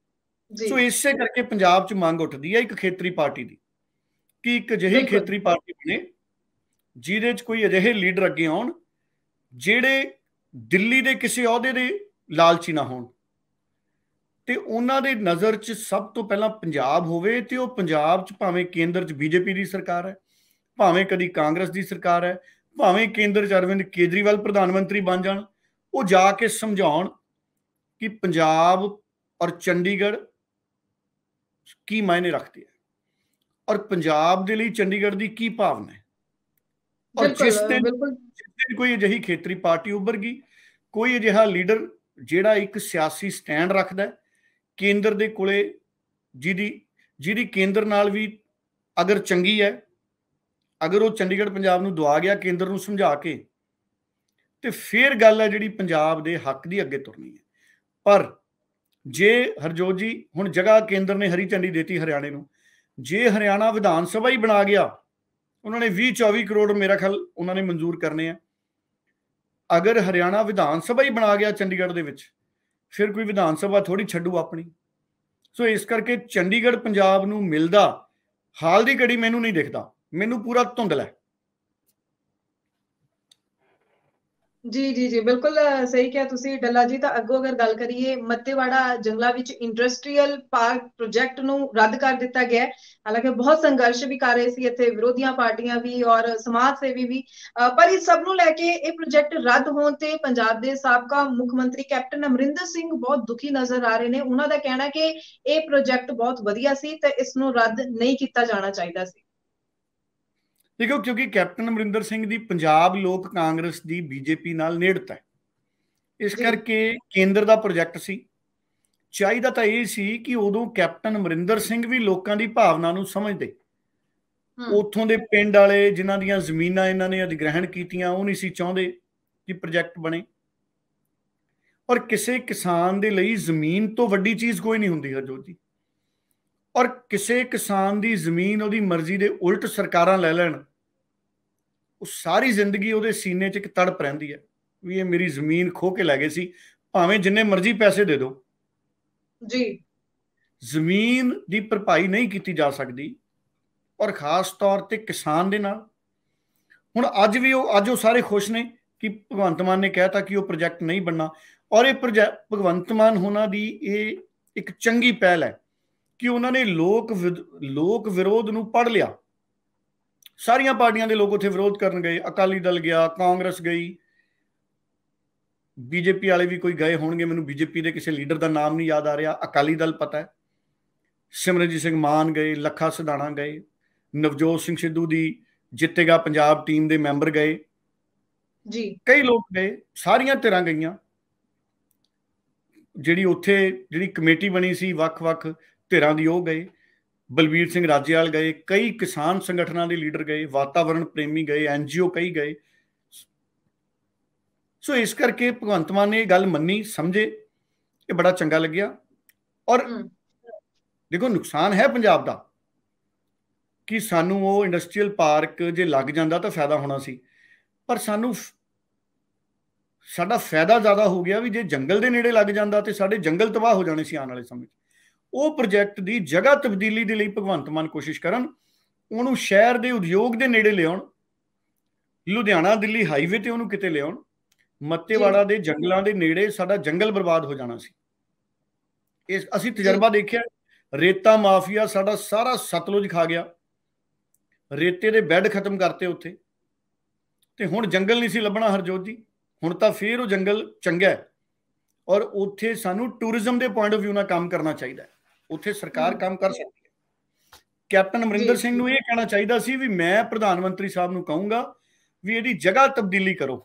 ਸੋ ਇਸੇ ਕਰਕੇ ਪੰਜਾਬ 'ਚ ਮੰਗ ਉੱਠਦੀ ਹੈ ਇੱਕ ਖੇਤਰੀ ਪਾਰਟੀ ਦੀ, ਕਿ ਇੱਕ ਅਜਿਹੀ ਖੇਤਰੀ ਪਾਰਟੀ ਬਣੇ ਜਿਹਦੇ 'ਚ ਕੋਈ ਅਜਿਹੇ ਲੀਡਰ ਅੱਗੇ ਆਉਣ ਜਿਹੜੇ ਦਿੱਲੀ ਦੇ ਕਿਸੇ ਅਹੁਦੇ ਦੇ ਲਾਲਚੀ ਨਾ ਹੋਣ, ਤੇ ਉਹਨਾਂ ਦੇ ਨਜ਼ਰ 'ਚ ਸਭ ਤੋਂ ਪਹਿਲਾਂ ਪੰਜਾਬ ਹੋਵੇ, ਤੇ ਉਹ ਪੰਜਾਬ 'ਚ ਭਾਵੇਂ ਕੇਂਦਰ 'ਚ ਬੀਜੇਪੀ ਦੀ ਸਰਕਾਰ ਹੈ, ਭਾਵੇਂ ਕਦੀ ਕਾਂਗਰਸ ਦੀ ਸਰਕਾਰ ਹੈ, ਭਾਵੇਂ ਕੇਂਦਰ 'ਚ ਅਰਵਿੰਦ ਕੇਜਰੀਵਾਲ ਪ੍ਰਧਾਨ ਮੰਤਰੀ ਬਣ ਜਾਣ, ਉਹ ਜਾ ਕੇ ਸਮਝਾਉਣ ਕਿ ਪੰਜਾਬ ਔਰ ਚੰਡੀਗੜ੍ਹ ਕੀ ਮਾਇਨੇ ਰੱਖਦੇ ਹੈ ਔਰ ਪੰਜਾਬ ਦੇ ਲਈ ਚੰਡੀਗੜ੍ਹ ਦੀ ਕੀ ਭਾਵਨਾ ਹੈ। ਔਰ ਜਿਸ ਦਿਨ ਕੋਈ ਅਜਿਹੀ ਖੇਤਰੀ ਪਾਰਟੀ ਉੱਭਰ ਗਈ, ਕੋਈ ਅਜਿਹਾ ਲੀਡਰ ਜਿਹੜਾ ਇੱਕ ਸਿਆਸੀ ਸਟੈਂਡ ਰੱਖਦਾ ਹੈ ਕੇਂਦਰ ਦੇ ਕੋਲੇ, ਜਿਹਦੀ ਕੇਂਦਰ ਨਾਲ ਵੀ ਅਗਰ ਚੰਗੀ ਹੈ, ਅਗਰ ਉਹ ਚੰਡੀਗੜ੍ਹ ਪੰਜਾਬ ਨੂੰ ਦਵਾ ਗਿਆ ਕੇਂਦਰ ਨੂੰ ਸਮਝਾ ਕੇ, ਤੇ ਫਿਰ ਗੱਲ ਹੈ ਜਿਹੜੀ ਪੰਜਾਬ ਦੇ ਹੱਕ ਦੀ ਅੱਗੇ ਤੁਰਨੀ ਹੈ। ਪਰ ਜੇ ਹਰਜੋਤ ਜੀ ਹੁਣ ਜਗ੍ਹਾ ਕੇਂਦਰ ਨੇ ਹਰੀ ਝੰਡੀ ਦੇਤੀ ਹਰਿਆਣੇ ਨੂੰ, ਜੇ ਹਰਿਆਣਾ ਵਿਧਾਨ ਸਭਾ ਹੀ ਬਣਾ ਗਿਆ, ਉਹਨਾਂ ਨੇ 20-24 ਕਰੋੜ ਮੇਰਾ ਖਿਆਲ ਉਹਨਾਂ ਨੇ ਮਨਜ਼ੂਰ ਕਰਨੇ ਆ, ਅਗਰ ਹਰਿਆਣਾ ਵਿਧਾਨ ਸਭਾ ਹੀ ਬਣਾ ਗਿਆ ਚੰਡੀਗੜ੍ਹ ਦੇ ਵਿੱਚ, ਫਿਰ ਕੋਈ ਵਿਧਾਨ ਸਭਾ ਥੋੜੀ ਛੱਡੂ ਆਪਣੀ। ਸੋ ਇਸ ਕਰਕੇ ਚੰਡੀਗੜ੍ਹ ਪੰਜਾਬ ਨੂੰ ਮਿਲਦਾ ਹਾਲ ਦੀ ਘੜੀ ਮੈਨੂੰ ਨਹੀਂ ਦਿਖਦਾ, ਮੈਨੂੰ ਪੂਰਾ ਧੁੰਦਲਾ ਹੈ। ਜੀ ਜੀ ਜੀ ਬਿਲਕੁਲ ਸਹੀ ਕਿਹਾ ਤੁਸੀਂ ਡੱਲਾ ਜੀ। ਤਾਂ ਅੱਗੋਂ ਅਗਰ ਗੱਲ ਕਰੀਏ, ਮੱਤੇਵਾੜਾ ਜੰਗਲਾਂ ਵਿੱਚ ਇੰਡਸਟਰੀਅਲ ਪਾਰਕ ਪ੍ਰੋਜੈਕਟ ਨੂੰ ਰੱਦ ਕਰ ਦਿੱਤਾ ਗਿਆ ਹੈ। ਹਾਲਾਂਕਿ ਬਹੁਤ ਸੰਘਰਸ਼ ਵੀ ਕਰ ਰਹੇ ਸੀ ਇੱਥੇ ਵਿਰੋਧੀਆਂ ਪਾਰਟੀਆਂ ਵੀ ਔਰ ਸਮਾਜ ਸੇਵੀ ਵੀ, ਪਰ ਇਸ ਸਭ ਨੂੰ ਲੈ ਕੇ ਇਹ ਪ੍ਰੋਜੈਕਟ ਰੱਦ ਹੋਣ ਤੇ ਪੰਜਾਬ ਦੇ ਸਾਬਕਾ ਮੁੱਖ ਮੰਤਰੀ ਕੈਪਟਨ ਅਮਰਿੰਦਰ ਸਿੰਘ ਬਹੁਤ ਦੁਖੀ ਨਜ਼ਰ ਆ ਰਹੇ ਨੇ। ਉਹਨਾਂ ਦਾ ਕਹਿਣਾ ਕਿ ਇਹ ਪ੍ਰੋਜੈਕਟ ਬਹੁਤ ਵਧੀਆ ਸੀ ਤੇ ਇਸ ਨੂੰ ਰੱਦ ਨਹੀਂ ਕੀਤਾ ਜਾਣਾ ਚਾਹੀਦਾ ਸੀ। ਦੇਖੋ, ਕਿਉਂਕਿ ਕੈਪਟਨ ਅਮਰਿੰਦਰ ਸਿੰਘ ਦੀ ਪੰਜਾਬ ਲੋਕ ਕਾਂਗਰਸ ਦੀ ਬੀਜੇਪੀ ਨਾਲ ਨੇੜਤਾ ਹੈ, ਇਸ ਕਰਕੇ ਕੇਂਦਰ ਦਾ ਪ੍ਰੋਜੈਕਟ ਸੀ। ਚਾਹੀਦਾ ਤਾਂ ਇਹ ਸੀ ਕਿ ਉਦੋਂ ਕੈਪਟਨ ਅਮਰਿੰਦਰ ਸਿੰਘ ਵੀ ਲੋਕਾਂ ਦੀ ਭਾਵਨਾ ਨੂੰ ਸਮਝਦੇ। ਉੱਥੋਂ ਦੇ ਪਿੰਡ ਵਾਲੇ ਜਿਨ੍ਹਾਂ ਦੀਆਂ ਜ਼ਮੀਨਾਂ ਇਹਨਾਂ ਨੇ ਅਧਿਗ੍ਰਹਿਣ ਕੀਤੀਆਂ, ਉਹ ਨਹੀਂ ਸੀ ਚਾਹੁੰਦੇ ਕਿ ਪ੍ਰੋਜੈਕਟ ਬਣੇ। ਔਰ ਕਿਸੇ ਕਿਸਾਨ ਦੇ ਲਈ ਜ਼ਮੀਨ ਤੋਂ ਵੱਡੀ ਚੀਜ਼ ਕੋਈ ਨਹੀਂ ਹੁੰਦੀ ਹਰਜੋਤ ਜੀ। ਔਰ ਕਿਸੇ ਕਿਸਾਨ ਦੀ ਜ਼ਮੀਨ ਉਹਦੀ ਮਰਜ਼ੀ ਦੇ ਉਲਟ ਸਰਕਾਰਾਂ ਲੈ ਲੈਣ, ਉਹ ਸਾਰੀ ਜ਼ਿੰਦਗੀ ਉਹਦੇ ਸੀਨੇ 'ਚ ਇੱਕ ਤੜਪ ਰਹਿੰਦੀ ਹੈ ਵੀ ਇਹ ਮੇਰੀ ਜ਼ਮੀਨ ਖੋਹ ਕੇ ਲੈ ਗਏ ਸੀ, ਭਾਵੇਂ ਜਿੰਨੇ ਮਰਜ਼ੀ ਪੈਸੇ ਦੇ ਦਿਓ ਜੀ। ਜ਼ਮੀਨ ਦੀ ਭਰਪਾਈ ਨਹੀਂ ਕੀਤੀ ਜਾ ਸਕਦੀ, ਔਰ ਖਾਸ ਤੌਰ ਤੇ ਕਿਸਾਨ ਦੇ ਨਾਲ। ਹੁਣ ਅੱਜ ਉਹ ਸਾਰੇ ਖੁਸ਼ ਨੇ ਕਿ ਭਗਵੰਤ ਮਾਨ ਨੇ ਕਹਿਤਾ ਕਿ ਉਹ ਪ੍ਰੋਜੈਕਟ ਨਹੀਂ ਬਣਨਾ। ਔਰ ਇਹ ਭਗਵੰਤ ਮਾਨ ਹੋਣਾ ਦੀ ਇਹ ਇੱਕ ਚੰਗੀ ਪਹਿਲ ਹੈ ਕਿ ਉਹਨਾਂ ਨੇ ਲੋਕ ਵਿਰੋਧ ਨੂੰ ਪੜ੍ਹ ਲਿਆ। ਸਾਰੀਆਂ ਪਾਰਟੀਆਂ ਦੇ ਲੋਕ ਉੱਥੇ ਵਿਰੋਧ ਕਰਨ ਗਏ, ਅਕਾਲੀ ਦਲ ਗਿਆ, ਕਾਂਗਰਸ ਗਈ, ਬੀਜੇਪੀ ਵਾਲੇ ਵੀ ਕੋਈ ਗਏ ਹੋਣਗੇ, ਮੈਨੂੰ ਬੀਜੇਪੀ ਦੇ ਕਿਸੇ ਲੀਡਰ ਦਾ ਨਾਮ ਨਹੀਂ ਯਾਦ ਆ ਰਿਹਾ। ਅਕਾਲੀ ਦਲ ਪਤਾ ਹੈ, ਸਿਮਰਨਜੀਤ ਸਿੰਘ ਮਾਨ ਗਏ, ਲੱਖਾ ਸਿਧਾਣਾ ਗਏ, ਨਵਜੋਤ ਸਿੰਘ ਸਿੱਧੂ ਦੀ ਜਿੱਤੇਗਾ ਪੰਜਾਬ ਟੀਮ ਦੇ ਮੈਂਬਰ ਗਏ ਜੀ, ਕਈ ਲੋਕ ਗਏ, ਸਾਰੀਆਂ ਧਿਰਾਂ ਗਈਆਂ। ਜਿਹੜੀ ਕਮੇਟੀ ਬਣੀ ਸੀ ਵੱਖ-ਵੱਖ ਧਿਰਾਂ ਦੀ, ਉਹ ਗਏ, ਬਲਬੀਰ ਸਿੰਘ ਰਾਜੇਵਾਲ ਗਏ, ਕਈ ਕਿਸਾਨ ਸੰਗਠਨਾਂ ਦੇ ਲੀਡਰ ਗਏ, ਵਾਤਾਵਰਣ ਪ੍ਰੇਮੀ ਗਏ, ਐਨਜੀਓ ਕਈ ਗਏ। ਸੋ ਇਸ ਕਰਕੇ ਭਗਵੰਤ ਮਾਨ ਨੇ ਇਹ ਗੱਲ ਮੰਨੀ, ਸਮਝੇ, ਇਹ ਬੜਾ ਚੰਗਾ ਲੱਗਿਆ। ਔਰ ਦੇਖੋ, ਨੁਕਸਾਨ ਹੈ ਪੰਜਾਬ ਦਾ ਕਿ ਸਾਨੂੰ ਉਹ ਇੰਡਸਟਰੀਅਲ ਪਾਰਕ ਜੇ ਲੱਗ ਜਾਂਦਾ ਤਾਂ ਫਾਇਦਾ ਹੋਣਾ ਸੀ, ਪਰ ਸਾਡਾ ਫਾਇਦਾ ਜ਼ਿਆਦਾ ਹੋ ਗਿਆ ਵੀ ਜੇ ਜੰਗਲ ਦੇ ਨੇੜੇ ਲੱਗ ਜਾਂਦਾ ਤੇ ਸਾਡੇ ਜੰਗਲ ਤਬਾਹ ਹੋ ਜਾਣੇ ਸੀ ਆਉਣ ਵਾਲੇ ਸਮੇਂ 'ਚ। ਉਹ ਪ੍ਰੋਜੈਕਟ ਦੀ ਜਗ੍ਹਾ ਤਬਦੀਲੀ ਦੇ ਲਈ ਭਗਵੰਤ ਮਾਨ ਕੋਸ਼ਿਸ਼ ਕਰਨ, ਉਹਨੂੰ ਸ਼ਹਿਰ ਦੇ ਉਦਯੋਗ ਦੇ ਨੇੜੇ ਲਿਆਉਣ, ਲੁਧਿਆਣਾ ਦਿੱਲੀ ਹਾਈਵੇ ਤੇ ਉਹਨੂੰ ਕਿਤੇ ਲਿਆਉਣ। ਮੱਤੇਵਾੜਾ ਦੇ ਜੰਗਲਾਂ ਦੇ ਨੇੜੇ ਸਾਡਾ ਜੰਗਲ ਬਰਬਾਦ ਹੋ ਜਾਣਾ ਸੀ। ਇਸ ਅਸੀਂ ਤਜਰਬਾ ਦੇਖਿਆ, ਰੇਤਾ ਮਾਫੀਆ ਸਾਡਾ ਸਾਰਾ ਸਤਲੁਜ ਖਾ ਗਿਆ, ਰੇਤੇ ਦੇ ਬੈੱਡ ਖਤਮ ਕਰਤੇ ਉੱਥੇ, ਤੇ ਹੁਣ ਜੰਗਲ ਨਹੀਂ ਸੀ ਲੱਭਣਾ ਹਰਜੋਤ ਜੀ। ਹੁਣ ਤਾਂ ਫੇਰ ਉਹ ਜੰਗਲ ਚੰਗਾ ਹੈ, ਔਰ ਉੱਥੇ ਸਾਨੂੰ ਟੂਰਿਜ਼ਮ ਦੇ ਪੁਆਇੰਟ ਆਫ ਵਿਊ ਨਾਲ ਕੰਮ ਕਰਨਾ ਚਾਹੀਦਾ ਹੈ। ਉੱਥੇ ਸਰਕਾਰ ਕੰਮ ਕਰ ਸਕਦੀ ਹੈ। ਕੈਪਟਨ ਅਮਰਿੰਦਰ ਸਿੰਘ ਨੂੰ ਇਹ ਕਹਿਣਾ ਚਾਹੀਦਾ ਸੀ ਵੀ ਮੈਂ ਪ੍ਰਧਾਨ ਮੰਤਰੀ ਸਾਹਿਬ ਨੂੰ ਕਹੂੰਗਾ ਵੀ ਇਹਦੀ ਜਗ੍ਹਾ ਤਬਦੀਲੀ ਕਰੋ,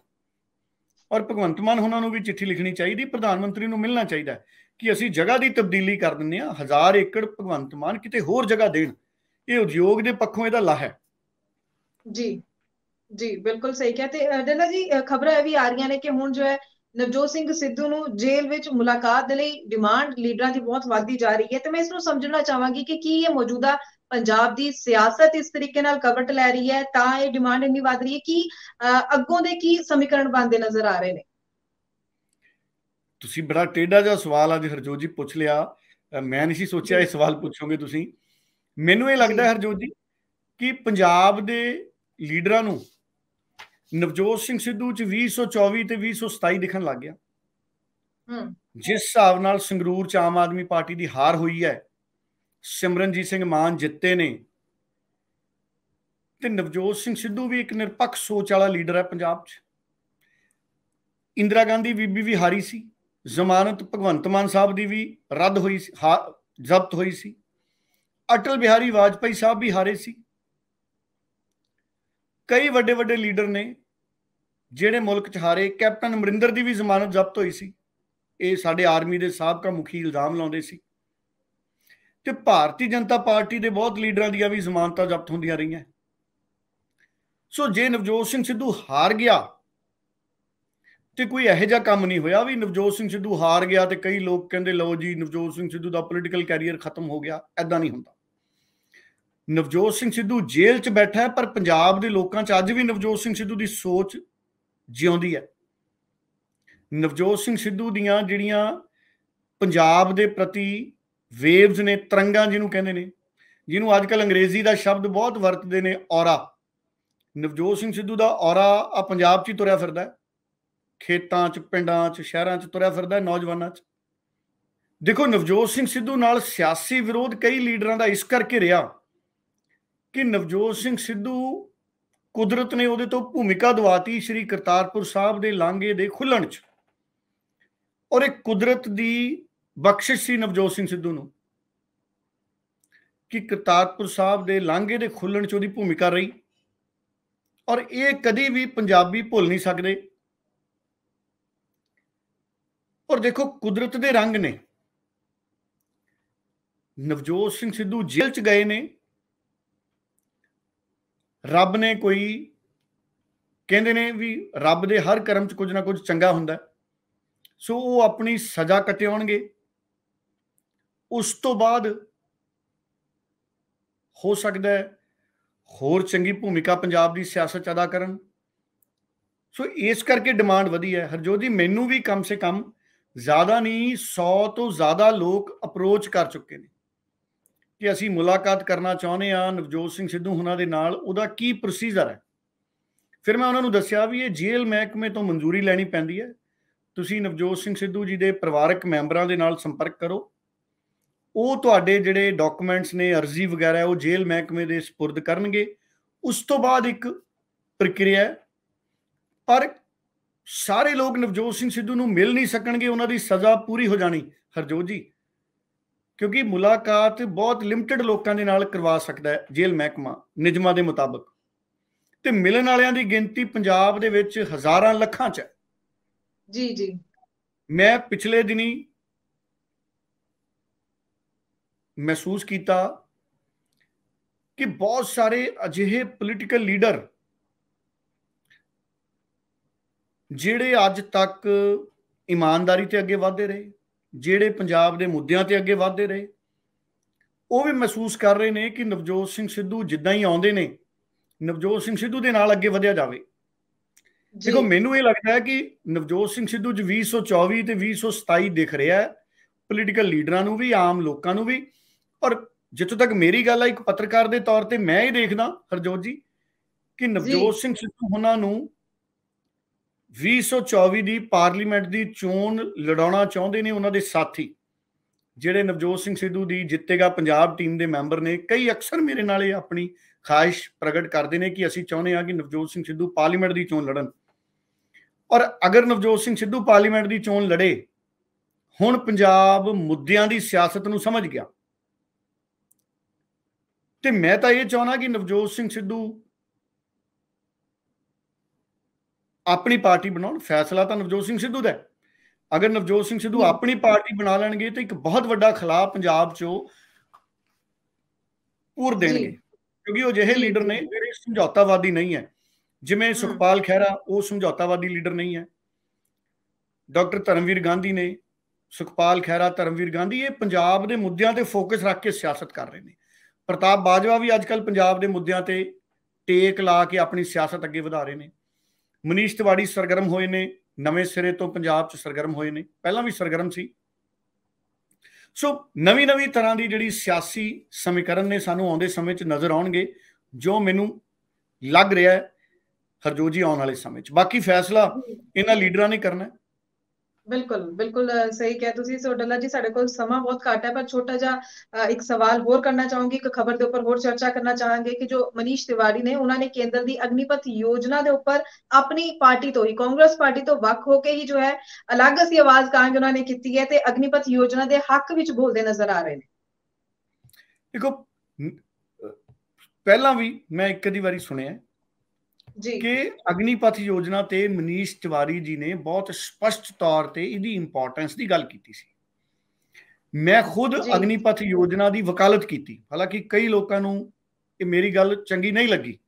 ਔਰ ਭਗਵੰਤ ਮਾਨ ਉਹਨਾਂ ਨੂੰ ਵੀ ਚਿੱਠੀ ਲਿਖਣੀ ਚਾਹੀਦੀ, ਪ੍ਰਧਾਨ ਮੰਤਰੀ ਨੂੰ ਮਿਲਣਾ ਚਾਹੀਦਾ ਕਿ ਅਸੀਂ ਜਗ੍ਹਾ ਦੀ ਤਬਦੀਲੀ ਕਰ ਦਿੰਦੇ ਹਾਂ। 1000 ਏਕੜ ਭਗਵੰਤ ਮਾਨ ਕਿਤੇ ਹੋਰ ਜਗ੍ਹਾ ਦੇਣ, ਇਹ ਉਦਯੋਗ ਦੇ ਪੱਖੋਂ ਇਹਦਾ ਲਾਹਾ ਹੈ। ਜੀ ਜੀ ਬਿਲਕੁਲ ਸਹੀ ਕਿਹਾ। ਤੇ ਡੱਲਾ ਜੀ, ਖਬਰਾਂ ਇਹ ਵੀ ਆ ਰਹੀਆਂ ਨੇ ਕਿ ਹੁਣ ਜੋ ਹੈ ਨਵਜੋਤ ਸਿੰਘ ਸਿੱਧੂ ਨੂੰ ਜੇਲ੍ਹ ਵਿੱਚ ਮੁਲਾਕਾਤ ਦੇ ਲਈ ਡਿਮਾਂਡ ਲੀਡਰਾਂ ਦੀ ਬਹੁਤ ਵੱਧਦੀ ਜਾ ਰਹੀ ਹੈ। ਤੇ ਮੈਂ ਇਸ ਨੂੰ ਸਮਝਣਾ ਚਾਹਾਂਗੀ ਕਿ ਕੀ ਇਹ ਮੌਜੂਦਾ ਪੰਜਾਬ ਦੀ ਸਿਆਸਤ ਇਸ ਤਰੀਕੇ ਨਾਲ ਕਵਟ ਲੈ ਰਹੀ ਹੈ ਤਾਂ ਇਹ ਡਿਮਾਂਡ ਇੰਨੀ ਵੱਧ ਰਹੀ ਹੈ ਕਿ ਅੱਗੋਂ ਦੇ ਕੀ ਸਮੀਕਰਨ ਬਣਦੇ ਨਜ਼ਰ ਆ ਰਹੇ ਨੇ? ਤੁਸੀਂ ਬੜਾ ਟੇਢਾ ਜਿਹਾ ਸਵਾਲ ਅੱਜ ਹਰਜੋਤ ਜੀ ਪੁੱਛ ਲਿਆ, ਮੈਂ ਨਹੀਂ ਸੀ ਸੋਚਿਆ ਇਹ ਸਵਾਲ ਪੁੱਛੋਗੇ ਤੁਸੀਂ। ਮੈਨੂੰ ਇਹ ਲੱਗਦਾ ਹਰਜੋਤ ਜੀ ਕਿ ਪੰਜਾਬ ਦੇ ਲੀਡਰਾਂ ਨੂੰ ਨਵਜੋਤ ਸਿੰਘ ਸਿੱਧੂ ਚ 2024 ਤੇ 2027 ਦਿਖਣ ਲੱਗ ਗਿਆ। ਜਿਸ ਹਿਸਾਬ ਨਾਲ ਸੰਗਰੂਰ ਚ ਆਮ ਆਦਮੀ ਪਾਰਟੀ ਦੀ ਹਾਰ ਹੋਈ ਹੈ, ਸਿਮਰਨਜੀਤ ਸਿੰਘ ਮਾਨ ਜਿੱਤੇ ਨੇ, ਤੇ ਨਵਜੋਤ ਸਿੰਘ ਸਿੱਧੂ ਵੀ ਇੱਕ ਨਿਰਪੱਖ ਸੋਚ ਵਾਲਾ ਲੀਡਰ ਹੈ ਪੰਜਾਬ 'ਚ। ਇੰਦਰਾ ਗਾਂਧੀ ਬੀਬੀ ਵੀ ਹਾਰੀ ਸੀ, ਜ਼ਮਾਨਤ ਭਗਵੰਤ ਮਾਨ ਸਾਹਿਬ ਦੀ ਵੀ ਰੱਦ ਹੋਈ ਸੀ, ਜ਼ਬਤ ਹੋਈ ਸੀ, ਅਟਲ ਬਿਹਾਰੀ ਵਾਜਪਾਈ ਸਾਹਿਬ ਵੀ ਹਾਰੇ ਸੀ। ਕਈ ਵੱਡੇ ਵੱਡੇ ਲੀਡਰ ਨੇ ਜਿਹੜੇ ਮੁਲਕ 'ਚ ਹਾਰੇ। ਕੈਪਟਨ ਅਮਰਿੰਦਰ ਦੀ ਵੀ ਜ਼ਮਾਨਤ ਜ਼ਬਤ ਹੋਈ ਸੀ, ਇਹ ਸਾਡੇ ਆਰਮੀ ਦੇ ਸਾਬਕਾ ਮੁਖੀ ਇਲਜ਼ਾਮ ਲਾਉਂਦੇ ਸੀ। ਤੇ ਭਾਰਤੀ ਜਨਤਾ ਪਾਰਟੀ ਦੇ ਬਹੁਤ ਲੀਡਰਾਂ ਦੀਆਂ ਵੀ ਜ਼ਮਾਨਤਾਂ ਜ਼ਬਤ ਹੁੰਦੀਆਂ ਰਹੀਆਂ। ਸੋ ਜੇ ਨਵਜੋਤ ਸਿੰਘ ਸਿੱਧੂ ਹਾਰ ਗਿਆ ਤੇ ਕੋਈ ਇਹੋ ਜਿਹਾ ਕੰਮ ਨਹੀਂ ਹੋਇਆ ਵੀ ਨਵਜੋਤ ਸਿੰਘ ਸਿੱਧੂ ਹਾਰ ਗਿਆ ਤੇ ਕਈ ਲੋਕ ਕਹਿੰਦੇ ਲਓ ਜੀ ਨਵਜੋਤ ਸਿੰਘ ਸਿੱਧੂ ਦਾ ਪੋਲੀਟੀਕਲ ਕੈਰੀਅਰ ਖਤਮ ਹੋ ਗਿਆ। ਐਦਾਂ ਨਹੀਂ ਹੁੰਦਾ। ਨਵਜੋਤ ਸਿੰਘ ਸਿੱਧੂ ਜੇਲ੍ਹ 'ਚ ਬੈਠਾ ਹੈ, ਪਰ ਪੰਜਾਬ ਦੇ ਲੋਕਾਂ 'ਚ ਅੱਜ ਵੀ ਨਵਜੋਤ ਸਿੰਘ ਸਿੱਧੂ ਦੀ ਸੋਚ ਜਿਉਂਦੀ ਹੈ। ਨਵਜੋਤ ਸਿੰਘ ਸਿੱਧੂ ਦੀਆਂ ਜਿਹੜੀਆਂ ਪੰਜਾਬ ਦੇ ਪ੍ਰਤੀ ਵੇਵਜ਼ ਨੇ, ਤਰੰਗਾਂ ਜਿਹਨੂੰ ਕਹਿੰਦੇ ਨੇ, ਜਿਹਨੂੰ ਅੱਜ ਕੱਲ੍ਹ ਅੰਗਰੇਜ਼ੀ ਦਾ ਸ਼ਬਦ ਬਹੁਤ ਵਰਤਦੇ ਨੇ, ਔਰਾ, ਨਵਜੋਤ ਸਿੰਘ ਸਿੱਧੂ ਦਾ ਔਰਾ ਆ ਪੰਜਾਬ 'ਚ ਹੀ ਤੁਰਿਆ ਫਿਰਦਾ ਹੈ। ਖੇਤਾਂ 'ਚ, ਪਿੰਡਾਂ 'ਚ, ਸ਼ਹਿਰਾਂ 'ਚ ਤੁਰਿਆ ਫਿਰਦਾ, ਨੌਜਵਾਨਾਂ 'ਚ। ਦੇਖੋ, ਨਵਜੋਤ ਸਿੰਘ ਸਿੱਧੂ ਨਾਲ ਸਿਆਸੀ ਵਿਰੋਧ ਕਈ ਲੀਡਰਾਂ ਦਾ ਇਸ ਕਰਕੇ ਰਿਹਾ ਕਿ ਨਵਜੋਤ ਸਿੰਘ ਸਿੱਧੂ, ਕੁਦਰਤ ਨੇ ਉਹਦੇ ਤੋਂ ਭੂਮਿਕਾ ਦਵਾਤੀ ਸ੍ਰੀ ਕਰਤਾਰਪੁਰ ਸਾਹਿਬ ਦੇ ਲਾਂਘੇ ਦੇ ਖੁੱਲਣ 'ਚ, ਔਰ ਇਹ ਕੁਦਰਤ ਦੀ ਬਖਸ਼ਿਸ਼ ਸੀ ਨਵਜੋਤ ਸਿੰਘ ਸਿੱਧੂ ਨੂੰ ਕਿ ਕਰਤਾਰਪੁਰ ਸਾਹਿਬ ਦੇ ਲਾਂਘੇ ਦੇ ਖੁੱਲਣ 'ਚ ਉਹਦੀ ਭੂਮਿਕਾ ਰਹੀ, ਔਰ ਇਹ ਕਦੀ ਵੀ ਪੰਜਾਬੀ ਭੁੱਲ ਨਹੀਂ ਸਕਦੇ। ਔਰ ਦੇਖੋ, ਕੁਦਰਤ ਦੇ ਰੰਗ ਨੇ। ਨਵਜੋਤ ਸਿੰਘ ਸਿੱਧੂ ਜੇਲ੍ਹ 'ਚ ਗਏ ਨੇ, ਰੱਬ ਨੇ ਕੋਈ, ਕਹਿੰਦੇ ਨੇ ਵੀ ਰੱਬ ਦੇ ਹਰ ਕਰਮ 'ਚ ਕੁਝ ਨਾ ਕੁਝ ਚੰਗਾ ਹੁੰਦਾ, ਸੋ ਉਹ ਆਪਣੀ ਸਜ਼ਾ ਕੱਟਿਆਉਣਗੇ। ਉਸ ਤੋਂ ਬਾਅਦ ਹੋ ਸਕਦਾ ਹੈ ਹੋਰ ਚੰਗੀ ਭੂਮਿਕਾ ਪੰਜਾਬ ਦੀ ਸਿਆਸਤ 'ਚ ਅਦਾ ਕਰਨ। ਸੋ ਇਸ ਕਰਕੇ ਡਿਮਾਂਡ ਵਧੀ ਹੈ। ਹਰਜੋਤ ਜੀ, ਮੈਨੂੰ ਵੀ ਕਮ ਸੇ ਕਮ ਜ਼ਿਆਦਾ ਨਹੀਂ, 100 ਤੋਂ ਜ਼ਿਆਦਾ ਲੋਕ ਅਪਰੋਚ ਕਰ ਚੁੱਕੇ ਨੇ ਕਿ ਅਸੀਂ ਮੁਲਾਕਾਤ ਕਰਨਾ ਚਾਹੁੰਦੇ ਹਾਂ ਨਵਜੋਤ ਸਿੰਘ ਸਿੱਧੂ ਹੁਣਾਂ ਦੇ ਨਾਲ, ਉਹਦਾ ਕੀ ਪ੍ਰੋਸੀਜਰ ਹੈ। ਫਿਰ ਮੈਂ ਉਹਨਾਂ ਨੂੰ ਦੱਸਿਆ ਵੀ ਇਹ ਜੇਲ੍ਹ ਮਹਿਕਮੇ ਤੋਂ ਮਨਜ਼ੂਰੀ ਲੈਣੀ ਪੈਂਦੀ ਹੈ, ਤੁਸੀਂ ਨਵਜੋਤ ਸਿੰਘ ਸਿੱਧੂ ਜੀ ਦੇ ਪਰਿਵਾਰਕ ਮੈਂਬਰਾਂ ਦੇ ਨਾਲ ਸੰਪਰਕ ਕਰੋ, ਉਹ ਤੁਹਾਡੇ ਜਿਹੜੇ ਡਾਕੂਮੈਂਟਸ ਨੇ, ਅਰਜ਼ੀ ਵਗੈਰਾ, ਉਹ ਜੇਲ੍ਹ ਮਹਿਕਮੇ ਦੇ ਸਪੁਰਦ ਕਰਨਗੇ। ਉਸ ਤੋਂ ਬਾਅਦ ਇੱਕ ਪ੍ਰਕਿਰਿਆ ਹੈ, ਪਰ ਸਾਰੇ ਲੋਕ ਨਵਜੋਤ ਸਿੰਘ ਸਿੱਧੂ ਨੂੰ ਮਿਲ ਨਹੀਂ ਸਕਣਗੇ, ਉਹਨਾਂ ਦੀ ਸਜ਼ਾ ਪੂਰੀ ਹੋ ਜਾਣੀ ਹਰਜੋਤ ਜੀ, ਕਿਉਂਕਿ ਮੁਲਾਕਾਤ ਬਹੁਤ ਲਿਮਟਿਡ ਲੋਕਾਂ ਦੇ ਨਾਲ ਕਰਵਾ ਸਕਦਾ ਹੈ ਜੇਲ੍ਹ ਮਹਿਕਮਾ ਨਿਯਮਾਂ ਦੇ ਮੁਤਾਬਕ, ਤੇ ਮਿਲਣ ਵਾਲਿਆਂ ਦੀ ਗਿਣਤੀ ਪੰਜਾਬ ਦੇ ਵਿੱਚ ਹਜ਼ਾਰਾਂ ਲੱਖਾਂ 'ਚ ਹੈ। ਜੀ ਜੀ, ਮੈਂ ਪਿਛਲੇ ਦਿਨੀ ਮਹਿਸੂਸ ਕੀਤਾ ਕਿ ਬਹੁਤ ਸਾਰੇ ਅਜਿਹੇ ਪੋਲੀਟੀਕਲ ਲੀਡਰ ਜਿਹੜੇ ਅੱਜ ਤੱਕ ਇਮਾਨਦਾਰੀ ਤੇ ਅੱਗੇ ਵਧਦੇ ਰਹੇ, ਜਿਹੜੇ ਪੰਜਾਬ ਦੇ ਮੁੱਦਿਆਂ ਤੇ ਅੱਗੇ ਵਧਦੇ ਰਹੇ, ਉਹ ਵੀ ਮਹਿਸੂਸ ਕਰ ਰਹੇ ਨੇ ਕਿ ਨਵਜੋਤ ਸਿੰਘ ਸਿੱਧੂ ਜਿੱਦਾਂ ਹੀ ਆਉਂਦੇ ਨੇ, ਨਵਜੋਤ ਸਿੰਘ ਸਿੱਧੂ ਦੇ ਨਾਲ ਅੱਗੇ ਵਧਿਆ ਜਾਵੇ। ਦੇਖੋ, ਮੈਨੂੰ ਇਹ ਲੱਗਦਾ ਹੈ ਕਿ ਨਵਜੋਤ ਸਿੰਘ ਸਿੱਧੂ 'ਚ 2024 ਤੇ 2027 ਦਿਖ ਰਿਹਾ ਹੈ, ਪੋਲੀਟੀਕਲ ਲੀਡਰਾਂ ਨੂੰ ਵੀ, ਆਮ ਲੋਕਾਂ ਨੂੰ ਵੀ। ਔਰ ਜਿੱਥੋਂ ਤੱਕ ਮੇਰੀ ਗੱਲ ਹੈ, ਇੱਕ ਪੱਤਰਕਾਰ ਦੇ ਤੌਰ ਤੇ ਮੈਂ ਇਹ ਦੇਖਦਾ ਹਰਜੋਤ ਜੀ ਕਿ ਨਵਜੋਤ ਸਿੰਘ ਸਿੱਧੂ ਉਹਨਾਂ ਨੂੰ 2024 ਦੀ ਪਾਰਲੀਮੈਂਟ ਦੀ ਚੋਣ ਲੜਾਉਣਾ ਚਾਹੁੰਦੇ ਨੇ। ਉਹਨਾਂ ਦੇ ਸਾਥੀ ਜਿਹੜੇ ਨਵਜੋਤ ਸਿੰਘ ਸਿੱਧੂ ਦੀ ਜਿੱਤੇਗਾ ਪੰਜਾਬ ਟੀਮ ਦੇ ਮੈਂਬਰ ਨੇ, ਕਈ ਅਕਸਰ ਮੇਰੇ ਨਾਲ ਇਹ ਆਪਣੀ ਖਾਹਿਸ਼ ਪ੍ਰਗਟ ਕਰਦੇ ਨੇ ਕਿ ਅਸੀਂ ਚਾਹੁੰਦੇ ਹਾਂ ਕਿ ਨਵਜੋਤ ਸਿੰਘ ਸਿੱਧੂ ਪਾਰਲੀਮੈਂਟ ਦੀ ਚੋਣ ਲੜਨ। ਔਰ ਅਗਰ ਨਵਜੋਤ ਸਿੰਘ ਸਿੱਧੂ ਪਾਰਲੀਮੈਂਟ ਦੀ ਚੋਣ ਲੜੇ, ਹੁਣ ਪੰਜਾਬ ਮੁੱਦਿਆਂ ਦੀ ਸਿਆਸਤ ਨੂੰ ਸਮਝ ਗਿਆ, ਤੇ ਮੈਂ ਤਾਂ ਇਹ ਚਾਹੁੰਦਾ ਕਿ ਨਵਜੋਤ ਸਿੰਘ ਸਿੱਧੂ ਆਪਣੀ ਪਾਰਟੀ ਬਣਾਉਣ। ਫੈਸਲਾ ਤਾਂ ਨਵਜੋਤ ਸਿੰਘ ਸਿੱਧੂ ਦਾ ਹੈ। ਅਗਰ ਨਵਜੋਤ ਸਿੰਘ ਸਿੱਧੂ ਆਪਣੀ ਪਾਰਟੀ ਬਣਾ ਲੈਣਗੇ ਤਾਂ ਇੱਕ ਬਹੁਤ ਵੱਡਾ ਖਿਲਾਫ ਪੰਜਾਬ 'ਚੋਂ ਪੂਰ ਦੇਣਗੇ, ਕਿਉਂਕਿ ਉਹ ਜਿਹੇ ਲੀਡਰ ਨੇ ਜਿਹੜੇ ਸਮਝੌਤਾਵਾਦੀ ਨਹੀਂ ਹੈ। ਜਿਵੇਂ ਸੁਖਪਾਲ ਖਹਿਰਾ, ਉਹ ਸਮਝੌਤਾਵਾਦੀ ਲੀਡਰ ਨਹੀਂ ਹੈ। ਡਾਕਟਰ ਧਰਮਵੀਰ ਗਾਂਧੀ ਨੇ, ਸੁਖਪਾਲ ਖਹਿਰਾ, ਧਰਮਵੀਰ ਗਾਂਧੀ, ਇਹ ਪੰਜਾਬ ਦੇ ਮੁੱਦਿਆਂ ਤੇ ਫੋਕਸ ਰੱਖ ਕੇ ਸਿਆਸਤ ਕਰ ਰਹੇ ਨੇ। ਪ੍ਰਤਾਪ ਬਾਜਵਾ ਵੀ ਅੱਜ ਕੱਲ੍ਹ ਪੰਜਾਬ ਦੇ ਮੁੱਦਿਆਂ ਤੇ ਟੇਕ ਲਾ ਕੇ ਆਪਣੀ ਸਿਆਸਤ ਅੱਗੇ ਵਧਾ ਰਹੇ ਨੇ। ਮਨੀਸ਼ ਤਿਵਾੜੀ ਸਰਗਰਮ ਹੋਏ ਨੇ, ਨਵੇਂ ਸਿਰੇ ਤੋਂ ਪੰਜਾਬ 'ਚ ਸਰਗਰਮ ਹੋਏ ਨੇ, ਪਹਿਲਾਂ ਵੀ ਸਰਗਰਮ ਸੀ। ਸੋ ਨਵੀਂ ਤਰ੍ਹਾਂ ਦੀ ਜਿਹੜੀ ਸਿਆਸੀ ਸਮੀਕਰਨ ਨੇ ਸਾਨੂੰ ਆਉਂਦੇ ਸਮੇਂ 'ਚ ਨਜ਼ਰ ਆਉਣਗੇ, ਜੋ ਮੈਨੂੰ ਲੱਗ ਰਿਹਾ ਹੈ ਹਰਜੋਤ ਜੀ ਆਉਣ ਵਾਲੇ ਸਮੇਂ 'ਚ। ਬਾਕੀ ਫੈਸਲਾ ਇਹਨਾਂ ਲੀਡਰਾਂ ਨੇ ਕਰਨਾ। ਬਿਲਕੁਲ ਬਿਲकुल ਸਹੀ ਕਿਹਾ ਤੁਸੀਂ। ਸੋ ਡੱਲਾ ਜੀ, ਸਾਡੇ ਕੋਲ ਸਮਾਂ ਬਹੁਤ ਘੱਟ ਹੈ, ਪਰ ਛੋਟਾ ਜਿਹਾ ਇੱਕ ਸਵਾਲ ਹੋਰ ਕਰਨਾ ਚਾਹੂੰਗੀ, ਇੱਕ ਖਬਰ ਦੇ ਉੱਪਰ ਹੋਰ ਚਰਚਾ ਕਰਨਾ ਚਾਹਾਂਗੇ ਕਿ ਜੋ ਮਨੀਸ਼ ਤਿਵਾੜੀ ਨੇ, ਉਹਨਾਂ ਨੇ ਕੇਂਦਰ ਦੀ ਅਗਨੀਪਥ ਯੋਜਨਾ ਦੇ ਉੱਪਰ ਆਪਣੀ ਪਾਰਟੀ ਤੋਂ ਹੀ, ਕਾਂਗਰਸ ਪਾਰਟੀ ਤੋਂ ਵੱਖ ਹੋ ਕੇ ਹੀ ਜੋ ਹੈ ਅਲੱਗ ਅਸੀਂ ਆਵਾਜ਼ ਕਹਾਂਗੇ ਉਹਨਾਂ ਨੇ ਕੀਤੀ ਹੈ, ਤੇ ਅਗਨੀਪਥ ਯੋਜਨਾ ਦੇ ਹੱਕ ਵਿੱਚ ਬੋਲਦੇ ਨਜ਼ਰ ਆ ਰਹੇ ਨੇ। ਦੇਖੋ, ਪਹਿਲਾਂ ਵੀ ਮੈਂ ਇੱਕ ਅੱਧੀ ਵਾਰੀ ਸੁਣਿਆ ਕਿ ਅਗਨੀਪਥ ਯੋਜਨਾ ਤੇ ਮਨੀਸ਼ ਤਿਵਾੜੀ ਜੀ ਨੇ ਬਹੁਤ ਸਪਸ਼ਟ ਤੌਰ ਤੇ ਇਹਦੀ ਇੰਪੋਰਟੈਂਸ ਦੀ ਗੱਲ ਕੀਤੀ ਸੀ। ਮੈਂ ਖੁਦ ਅਗਨੀਪਥ ਯੋਜਨਾ ਦੀ ਵਕਾਲਤ ਕੀਤੀ, ਹਾਲਾਂਕਿ ਕਈ ਲੋਕਾਂ ਨੂੰ ਇਹ ਮੇਰੀ ਗੱਲ ਚੰਗੀ ਨਹੀਂ ਲੱਗੀ,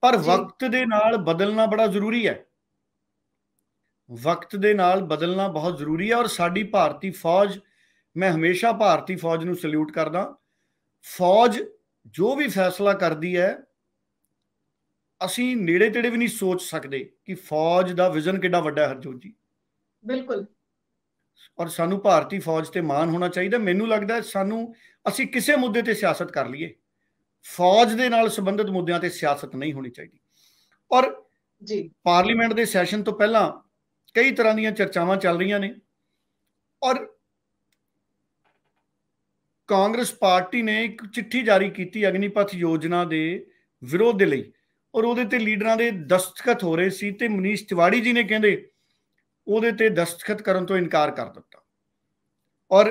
ਪਰ ਵਕਤ ਦੇ ਨਾਲ ਬਦਲਣਾ ਬੜਾ ਜ਼ਰੂਰੀ ਹੈ। ਵਕਤ ਦੇ ਨਾਲ ਬਦਲਣਾ ਬਹੁਤ ਜ਼ਰੂਰੀ ਹੈ। ਔਰ ਸਾਡੀ ਭਾਰਤੀ ਫੌਜ, ਮੈਂ ਹਮੇਸ਼ਾ ਭਾਰਤੀ ਫੌਜ ਨੂੰ ਸਲੂਟ ਕਰਦਾ। ਫੌਜ ਜੋ ਵੀ ਫੈਸਲਾ ਕਰਦੀ ਹੈ, ਅਸੀਂ ਨੇੜੇ ਤੇੜੇ ਵੀ ਨਹੀਂ ਸੋਚ ਸਕਦੇ ਕਿ ਫੌਜ ਦਾ ਵਿਜ਼ਨ ਕਿੰਨਾ ਵੱਡਾ ਹੈ ਹਰਜੋਤ ਜੀ। ਬਿਲਕੁਲ। ਔਰ ਸਾਨੂੰ ਭਾਰਤੀ ਫੌਜ ਤੇ ਮਾਣ ਹੋਣਾ ਚਾਹੀਦਾ। ਮੈਨੂੰ ਲੱਗਦਾ ਸਾਨੂੰ, ਅਸੀਂ ਕਿਸੇ ਮੁੱਦੇ ਤੇ ਸਿਆਸਤ ਕਰ ਲਈਏ, ਫੌਜ ਦੇ ਨਾਲ ਸੰਬੰਧਿਤ ਮੁੱਦਿਆਂ ਤੇ ਸਿਆਸਤ ਨਹੀਂ ਹੋਣੀ ਚਾਹੀਦੀ। ਔਰ ਜੀ ਪਾਰਲੀਮੈਂਟ ਦੇ ਸੈਸ਼ਨ ਤੋਂ ਪਹਿਲਾਂ ਕਈ ਤਰ੍ਹਾਂ ਦੀਆਂ ਚਰਚਾਵਾਂ ਚੱਲ ਰਹੀਆਂ ਨੇ ਔਰ ਕਾਂਗਰਸ ਪਾਰਟੀ ਨੇ ਇੱਕ ਚਿੱਠੀ ਜਾਰੀ ਕੀਤੀ ਅਗਨੀਪਥ ਯੋਜਨਾ ਦੇ ਵਿਰੋਧ ਦੇ ਲਈ ਔਰ ਉਹਦੇ ਤੇ ਲੀਡਰਾਂ ਦੇ ਦਸਤਖਤ ਹੋ ਰਹੇ ਸੀ ਤੇ ਮਨੀਸ਼ ਤਿਵਾੜੀ ਜੀ ਨੇ ਕਹਿੰਦੇ ਉਹਦੇ ਤੇ ਦਸਤਖਤ ਕਰਨ ਤੋਂ ਇਨਕਾਰ ਕਰ ਦਿੱਤਾ। ਔਰ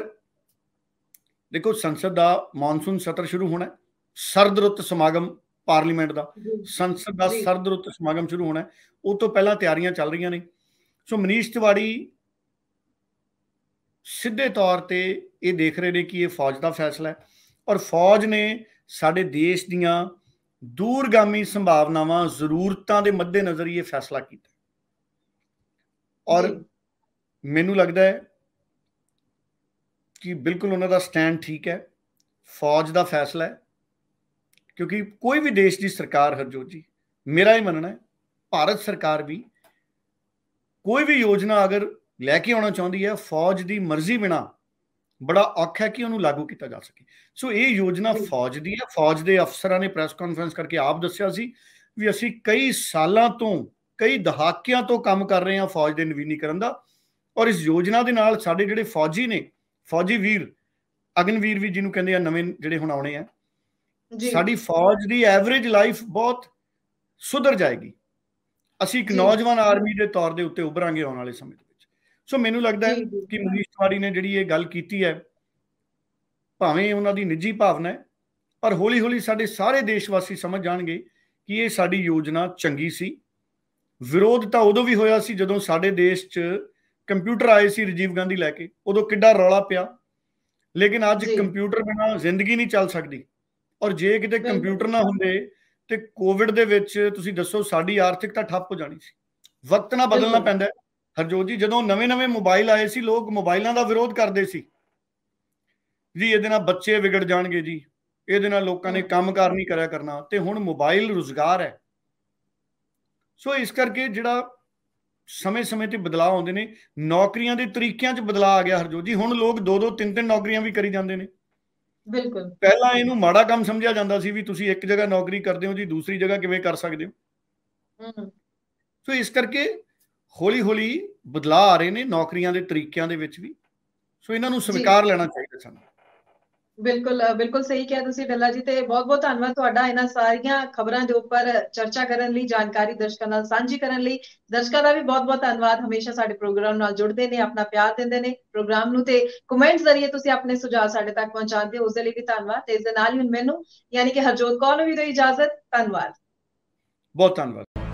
ਦੇਖੋ ਸੰਸਦ ਦਾ ਮੌਨਸੂਨ ਸਤਰ ਸ਼ੁਰੂ ਹੋਣਾ, ਸਰਦ ਰੁੱਤ ਸਮਾਗਮ ਪਾਰਲੀਮੈਂਟ ਦਾ, ਸੰਸਦ ਦਾ ਸਰਦ ਰੁੱਤ ਸਮਾਗਮ ਸ਼ੁਰੂ ਹੋਣਾ, ਉਹ ਤੋਂ ਪਹਿਲਾਂ ਤਿਆਰੀਆਂ ਚੱਲ ਰਹੀਆਂ ਨੇ। ਸੋ ਮਨੀਸ਼ ਤਿਵਾੜੀ ਸਿੱਧੇ ਤੌਰ ਤੇ ਇਹ ਦੇਖ ਰਹੇ ਨੇ ਕਿ ਇਹ ਫੌਜ ਦਾ ਫੈਸਲਾ ਹੈ ਔਰ ਫੌਜ ਨੇ ਸਾਡੇ ਦੇਸ਼ ਦੀਆਂ ਦੂਰਗਾਮੀ ਸੰਭਾਵਨਾਵਾਂ ਜ਼ਰੂਰਤਾਂ ਦੇ ਮੱਦੇਨਜ਼ਰ ਇਹ ਫੈਸਲਾ ਕੀਤਾ ਔਰ ਮੈਨੂੰ ਲੱਗਦਾ ਹੈ ਕਿ ਬਿਲਕੁਲ ਉਹਨਾਂ ਦਾ ਸਟੈਂਡ ਠੀਕ ਹੈ, ਫੌਜ ਦਾ ਫੈਸਲਾ ਹੈ। ਕਿਉਂਕਿ ਕੋਈ ਵੀ ਦੇਸ਼ ਦੀ ਸਰਕਾਰ ਹਰਜੋਤ ਜੀ, ਮੇਰਾ ਹੀ ਮੰਨਣਾ ਹੈ ਭਾਰਤ ਸਰਕਾਰ ਵੀ ਕੋਈ ਵੀ ਯੋਜਨਾ ਅਗਰ ਲੈ ਕੇ ਆਉਣਾ ਚਾਹੁੰਦੀ ਹੈ ਫੌਜ ਦੀ ਮਰਜ਼ੀ ਬਿਨਾ ਬੜਾ ਔਖਾ ਹੈ ਕਿ ਉਹਨੂੰ ਲਾਗੂ ਕੀਤਾ ਜਾ ਸਕੇ। ਸੋ ਇਹ ਯੋਜਨਾ ਫੌਜ ਦੀ ਹੈ। ਫੌਜ ਦੇ ਅਫਸਰਾਂ ਨੇ ਪ੍ਰੈਸ ਕਾਨਫਰੰਸ ਕਰਕੇ ਆਪ ਦੱਸਿਆ ਸੀ ਵੀ ਅਸੀਂ ਕਈ ਸਾਲਾਂ ਤੋਂ, ਕਈ ਦਹਾਕਿਆਂ ਤੋਂ ਕੰਮ ਕਰ ਰਹੇ ਹਾਂ ਫੌਜ ਦੇ ਨਵੀਨੀਕਰਨ ਦਾ ਔਰ ਇਸ ਯੋਜਨਾ ਦੇ ਨਾਲ ਸਾਡੇ ਜਿਹੜੇ ਫੌਜੀ ਨੇ, ਫੌਜੀ ਵੀਰ, ਅਗਨਵੀਰ ਵੀ ਜਿਹਨੂੰ ਕਹਿੰਦੇ ਆ, ਨਵੇਂ ਜਿਹੜੇ ਹੁਣ ਆਉਣੇ ਆ, ਸਾਡੀ ਫੌਜ ਦੀ ਐਵਰੇਜ ਲਾਈਫ ਬਹੁਤ ਸੁਧਰ ਜਾਏਗੀ। ਅਸੀਂ ਇੱਕ ਨੌਜਵਾਨ ਆਰਮੀ ਦੇ ਤੌਰ ਦੇ ਉੱਤੇ ਉਭਰਾਂਗੇ ਆਉਣ ਵਾਲੇ ਸਮੇਂ ਦੇ ਵਿੱਚ। ਸੋ ਮੈਨੂੰ ਲੱਗਦਾ ਹੈ ਕਿ ਮਨੀਸ਼ ਤਿਵਾੜੀ ਨੇ ਜਿਹੜੀ ਇਹ ਗੱਲ ਕੀਤੀ ਹੈ, ਭਾਵੇਂ ਉਹਨਾਂ ਦੀ ਨਿੱਜੀ ਭਾਵਨਾ ਹੈ, ਪਰ ਹੌਲੀ ਹੌਲੀ ਸਾਡੇ ਸਾਰੇ ਦੇਸ਼ ਵਾਸੀ ਸਮਝ ਜਾਣਗੇ ਕਿ ਇਹ ਸਾਡੀ ਯੋਜਨਾ ਚੰਗੀ ਸੀ। ਵਿਰੋਧ ਤਾਂ ਉਦੋਂ ਵੀ ਹੋਇਆ ਸੀ ਜਦੋਂ ਸਾਡੇ ਦੇਸ਼ 'ਚ ਕੰਪਿਊਟਰ ਆਏ ਸੀ ਰਾਜੀਵ ਗਾਂਧੀ ਲੈ ਕੇ, ਉਦੋਂ ਕਿੱਡਾ ਰੌਲਾ ਪਿਆ, ਲੇਕਿਨ ਅੱਜ ਕੰਪਿਊਟਰ ਬਿਨਾਂ ਜ਼ਿੰਦਗੀ ਨਹੀਂ ਚੱਲ ਸਕਦੀ। ਔਰ ਜੇ ਕਿਤੇ ਕੰਪਿਊਟਰ ਨਾ ਹੁੰਦੇ ਤੇ ਕੋਵਿਡ ਦੇ ਵਿੱਚ ਤੁਸੀਂ ਦੱਸੋ ਸਾਡੀ ਆਰਥਿਕਤਾ ਠੱਪ ਹੋ ਜਾਣੀ ਸੀ। ਵਕਤ ਨਾਲ ਬਦਲਣਾ ਪੈਂਦਾ ਹਰਜੋਤ ਜੀ। ਜਦੋਂ ਨਵੇਂ ਮੋਬਾਈਲ ਆਏ ਸੀ ਲੋਕ ਮੋਬਾਈਲਾਂ ਦਾ ਵਿਰੋਧ ਕਰਦੇ ਸੀ ਜੀ, ਇਹਦੇ ਨਾਲ ਬੱਚੇ ਵਿਗੜ ਜਾਣਗੇ ਜੀ, ਇਹਦੇ ਨਾਲ ਲੋਕਾਂ ਨੇ ਕੰਮਕਾਰ ਨਹੀਂ ਕਰਿਆ ਕਰਨਾ, ਤੇ ਹੁਣ ਮੋਬਾਈਲ ਰੁਜ਼ਗਾਰ ਹੈ। ਸੋ ਇਸ ਕਰਕੇ ਜਿਹੜਾ ਸਮੇਂ-ਸਮੇਂ ਤੇ ਬਦਲਾਅ ਆਉਂਦੇ ਨੇ, ਨੌਕਰੀਆਂ ਦੇ ਤਰੀਕਿਆਂ 'ਚ ਬਦਲਾਅ ਆ ਗਿਆ ਹਰਜੋਤ ਜੀ। ਹੁਣ ਲੋਕ 2-2 3-3 ਨੌਕਰੀਆਂ ਵੀ ਕਰੀ ਜਾਂਦੇ ਨੇ। ਬਿਲਕੁਲ, ਪਹਿਲਾਂ ਇਹਨੂੰ ਮਾੜਾ ਕੰਮ ਸਮਝਿਆ ਜਾਂਦਾ ਸੀ ਵੀ ਤੁਸੀਂ ਇੱਕ ਜਗ੍ਹਾ ਨੌਕਰੀ ਕਰਦੇ ਹੋ ਜੀ, ਦੂਸਰੀ ਜਗ੍ਹਾ ਕਿਵੇਂ ਕਰ ਸਕਦੇ ਹੋ। ਸੋ ਇਸ ਕਰਕੇ ਹੌਲੀ ਹੌਲੀ ਬਦਲਾਅ ਆ ਰਹੇ ਨੇ ਨੌਕਰੀਆਂ ਦੇ ਤਰੀਕਿਆਂ ਦੇ ਵਿੱਚ ਵੀ। ਸੋ ਇਹਨਾਂ ਨੂੰ ਸਵੀਕਾਰ ਲੈਣਾ ਚਾਹੀਦਾ ਸਾਨੂੰ। ਬਿਲਕੁਲ ਸਹੀ ਕਿਹਾ ਤੁਸੀਂ ਡੱਲਾ ਜੀ, ਤੇ ਬਹੁਤ ਧੰਨਵਾਦ ਤੁਹਾਡਾ ਇਹਨਾਂ ਸਾਰੀਆਂ ਖਬਰਾਂ ਦੇ ਉੱਪਰ ਚਰਚਾ ਕਰਨ ਲਈ, ਜਾਣਕਾਰੀ ਦਰਸ਼ਕਾਂ ਨਾਲ ਸਾਂਝੀ ਕਰਨ ਲਈ। ਦਰਸ਼ਕਾਂ ਦਾ ਵੀ ਬਹੁਤ ਧੰਨਵਾਦ, ਹਮੇਸ਼ਾ ਸਾਡੇ ਪ੍ਰੋਗਰਾਮ ਨਾਲ ਜੁੜਦੇ ਨੇ, ਆਪਣਾ ਪਿਆਰ ਦਿੰਦੇ ਨੇ ਪ੍ਰੋਗਰਾਮ ਨੂੰ, ਤੇ ਕਮੈਂਟ ਜ਼ਰੀਏ ਤੁਸੀਂ ਆਪਣੇ ਸੁਝਾਅ ਸਾਡੇ ਤੱਕ ਪਹੁੰਚਾਉਂਦੇ ਹੋ, ਉਸ ਦੇ ਲਈ ਵੀ ਧੰਨਵਾਦ। ਤੇ ਇਸ ਦੇ ਨਾਲ ਹੀ ਹੁਣ ਮੈਨੂੰ ਯਾਨੀ ਕਿ ਹਰਜੋਤ ਕੌਰ ਨੂੰ ਵੀ ਦਿਓ ਇਜਾਜ਼ਤ। ਧੰਨਵਾਦ, ਬਹੁਤ ਧੰਨਵਾਦ।